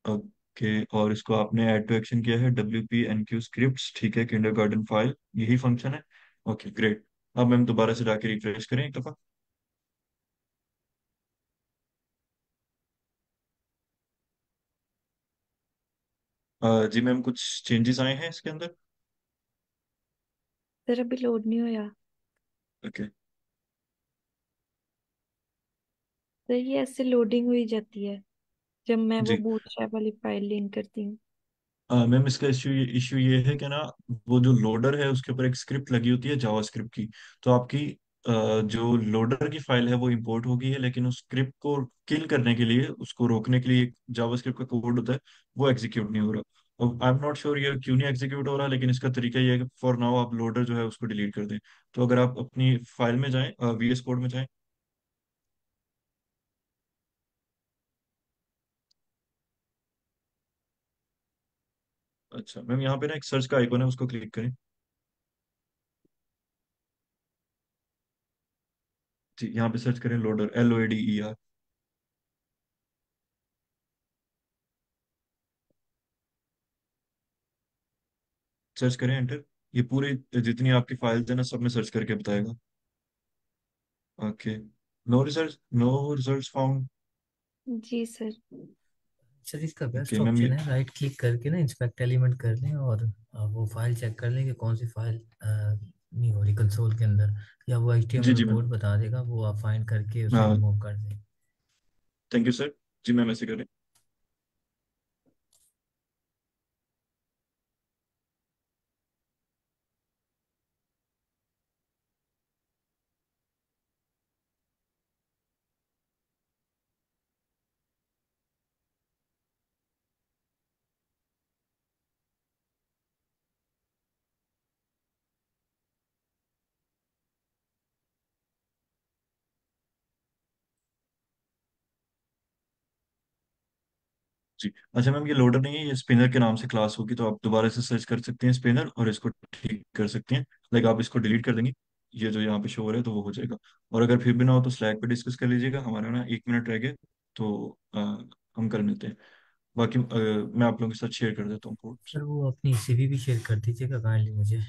ओके, और इसको आपने ऐड टू एक्शन किया है, WP NQ स्क्रिप्ट्स, ठीक है, किंडरगार्टन फाइल, यही फंक्शन है। Okay great. अब मैम दोबारा से जाके रिफ्रेश करें एक दफ़ा। जी मैम, कुछ चेंजेस आए हैं इसके अंदर। सर अभी लोड नहीं होया। ओके। सर ये ऐसे लोडिंग हुई जाती है जब मैं वो जी बूटस्ट्रैप वाली फाइल लिंक करती हूँ। मैम, इसका इशू ये है कि ना, वो जो लोडर है उसके ऊपर एक स्क्रिप्ट लगी होती है जावास्क्रिप्ट की। तो आपकी जो लोडर की फाइल है वो इंपोर्ट हो गई है, लेकिन उस स्क्रिप्ट को किल करने के लिए, उसको रोकने के लिए एक जावास्क्रिप्ट का कोड होता है, वो एग्जीक्यूट नहीं हो रहा। अब आई एम नॉट श्योर ये क्यों नहीं एग्जीक्यूट हो रहा, लेकिन इसका तरीका ये है कि फॉर नाउ आप लोडर जो है उसको डिलीट कर दें। तो अगर आप अपनी फाइल में जाएं, VS कोड में जाएं। अच्छा मैम, यहाँ पे ना एक सर्च का आइकन है, उसको क्लिक करें। जी, यहाँ पे सर्च करें लोडर, LOADER। सर्च करें, एंटर। ये पूरी जितनी आपकी फाइल्स है ना, सब में सर्च करके बताएगा। Okay, no result, no result found. जी सर। सर इसका बेस्ट ओके मैम, ऑप्शन ये है राइट क्लिक करके ना इंस्पेक्ट एलिमेंट कर लें, और वो फाइल चेक कर लें कि कौन सी फाइल नहीं हो रही कंसोल के अंदर, या वो जी HTML जी मैम, कोड बता देगा, वो आप फाइंड करके उसे रिमूव कर दें। Thank you sir. जी मैम, ऐसे करें। जी। अच्छा मैम, ये लोडर नहीं है, ये स्पिनर के नाम से क्लास होगी, तो आप दोबारा से सर्च कर सकते हैं स्पिनर और इसको ठीक कर सकते हैं। लाइक आप इसको डिलीट कर देंगे, ये जो यहाँ पे शो हो रहा है, तो वो हो जाएगा। और अगर फिर भी ना हो तो स्लैक पे डिस्कस कर लीजिएगा, हमारा ना 1 मिनट रह गया, तो हम कर लेते हैं। बाकी मैं आप लोगों के साथ शेयर कर देता हूँ कोड्स। सर वो अपनी CV भी शेयर कर दीजिएगा काइंडली मुझे।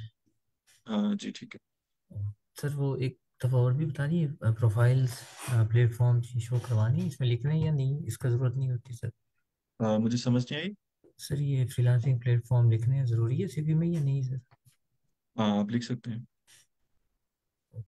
हाँ जी, ठीक है। सर वो एक दफ़ा और भी बता दिए, प्रोफाइल्स प्लेटफॉर्म शो करवानी है, इसमें लिखना है या नहीं, इसका ज़रूरत नहीं होती सर? मुझे समझ नहीं आई। सर ये फ्रीलांसिंग प्लेटफॉर्म लिखने हैं ज़रूरी है CV में या नहीं सर? हाँ, आप लिख सकते हैं।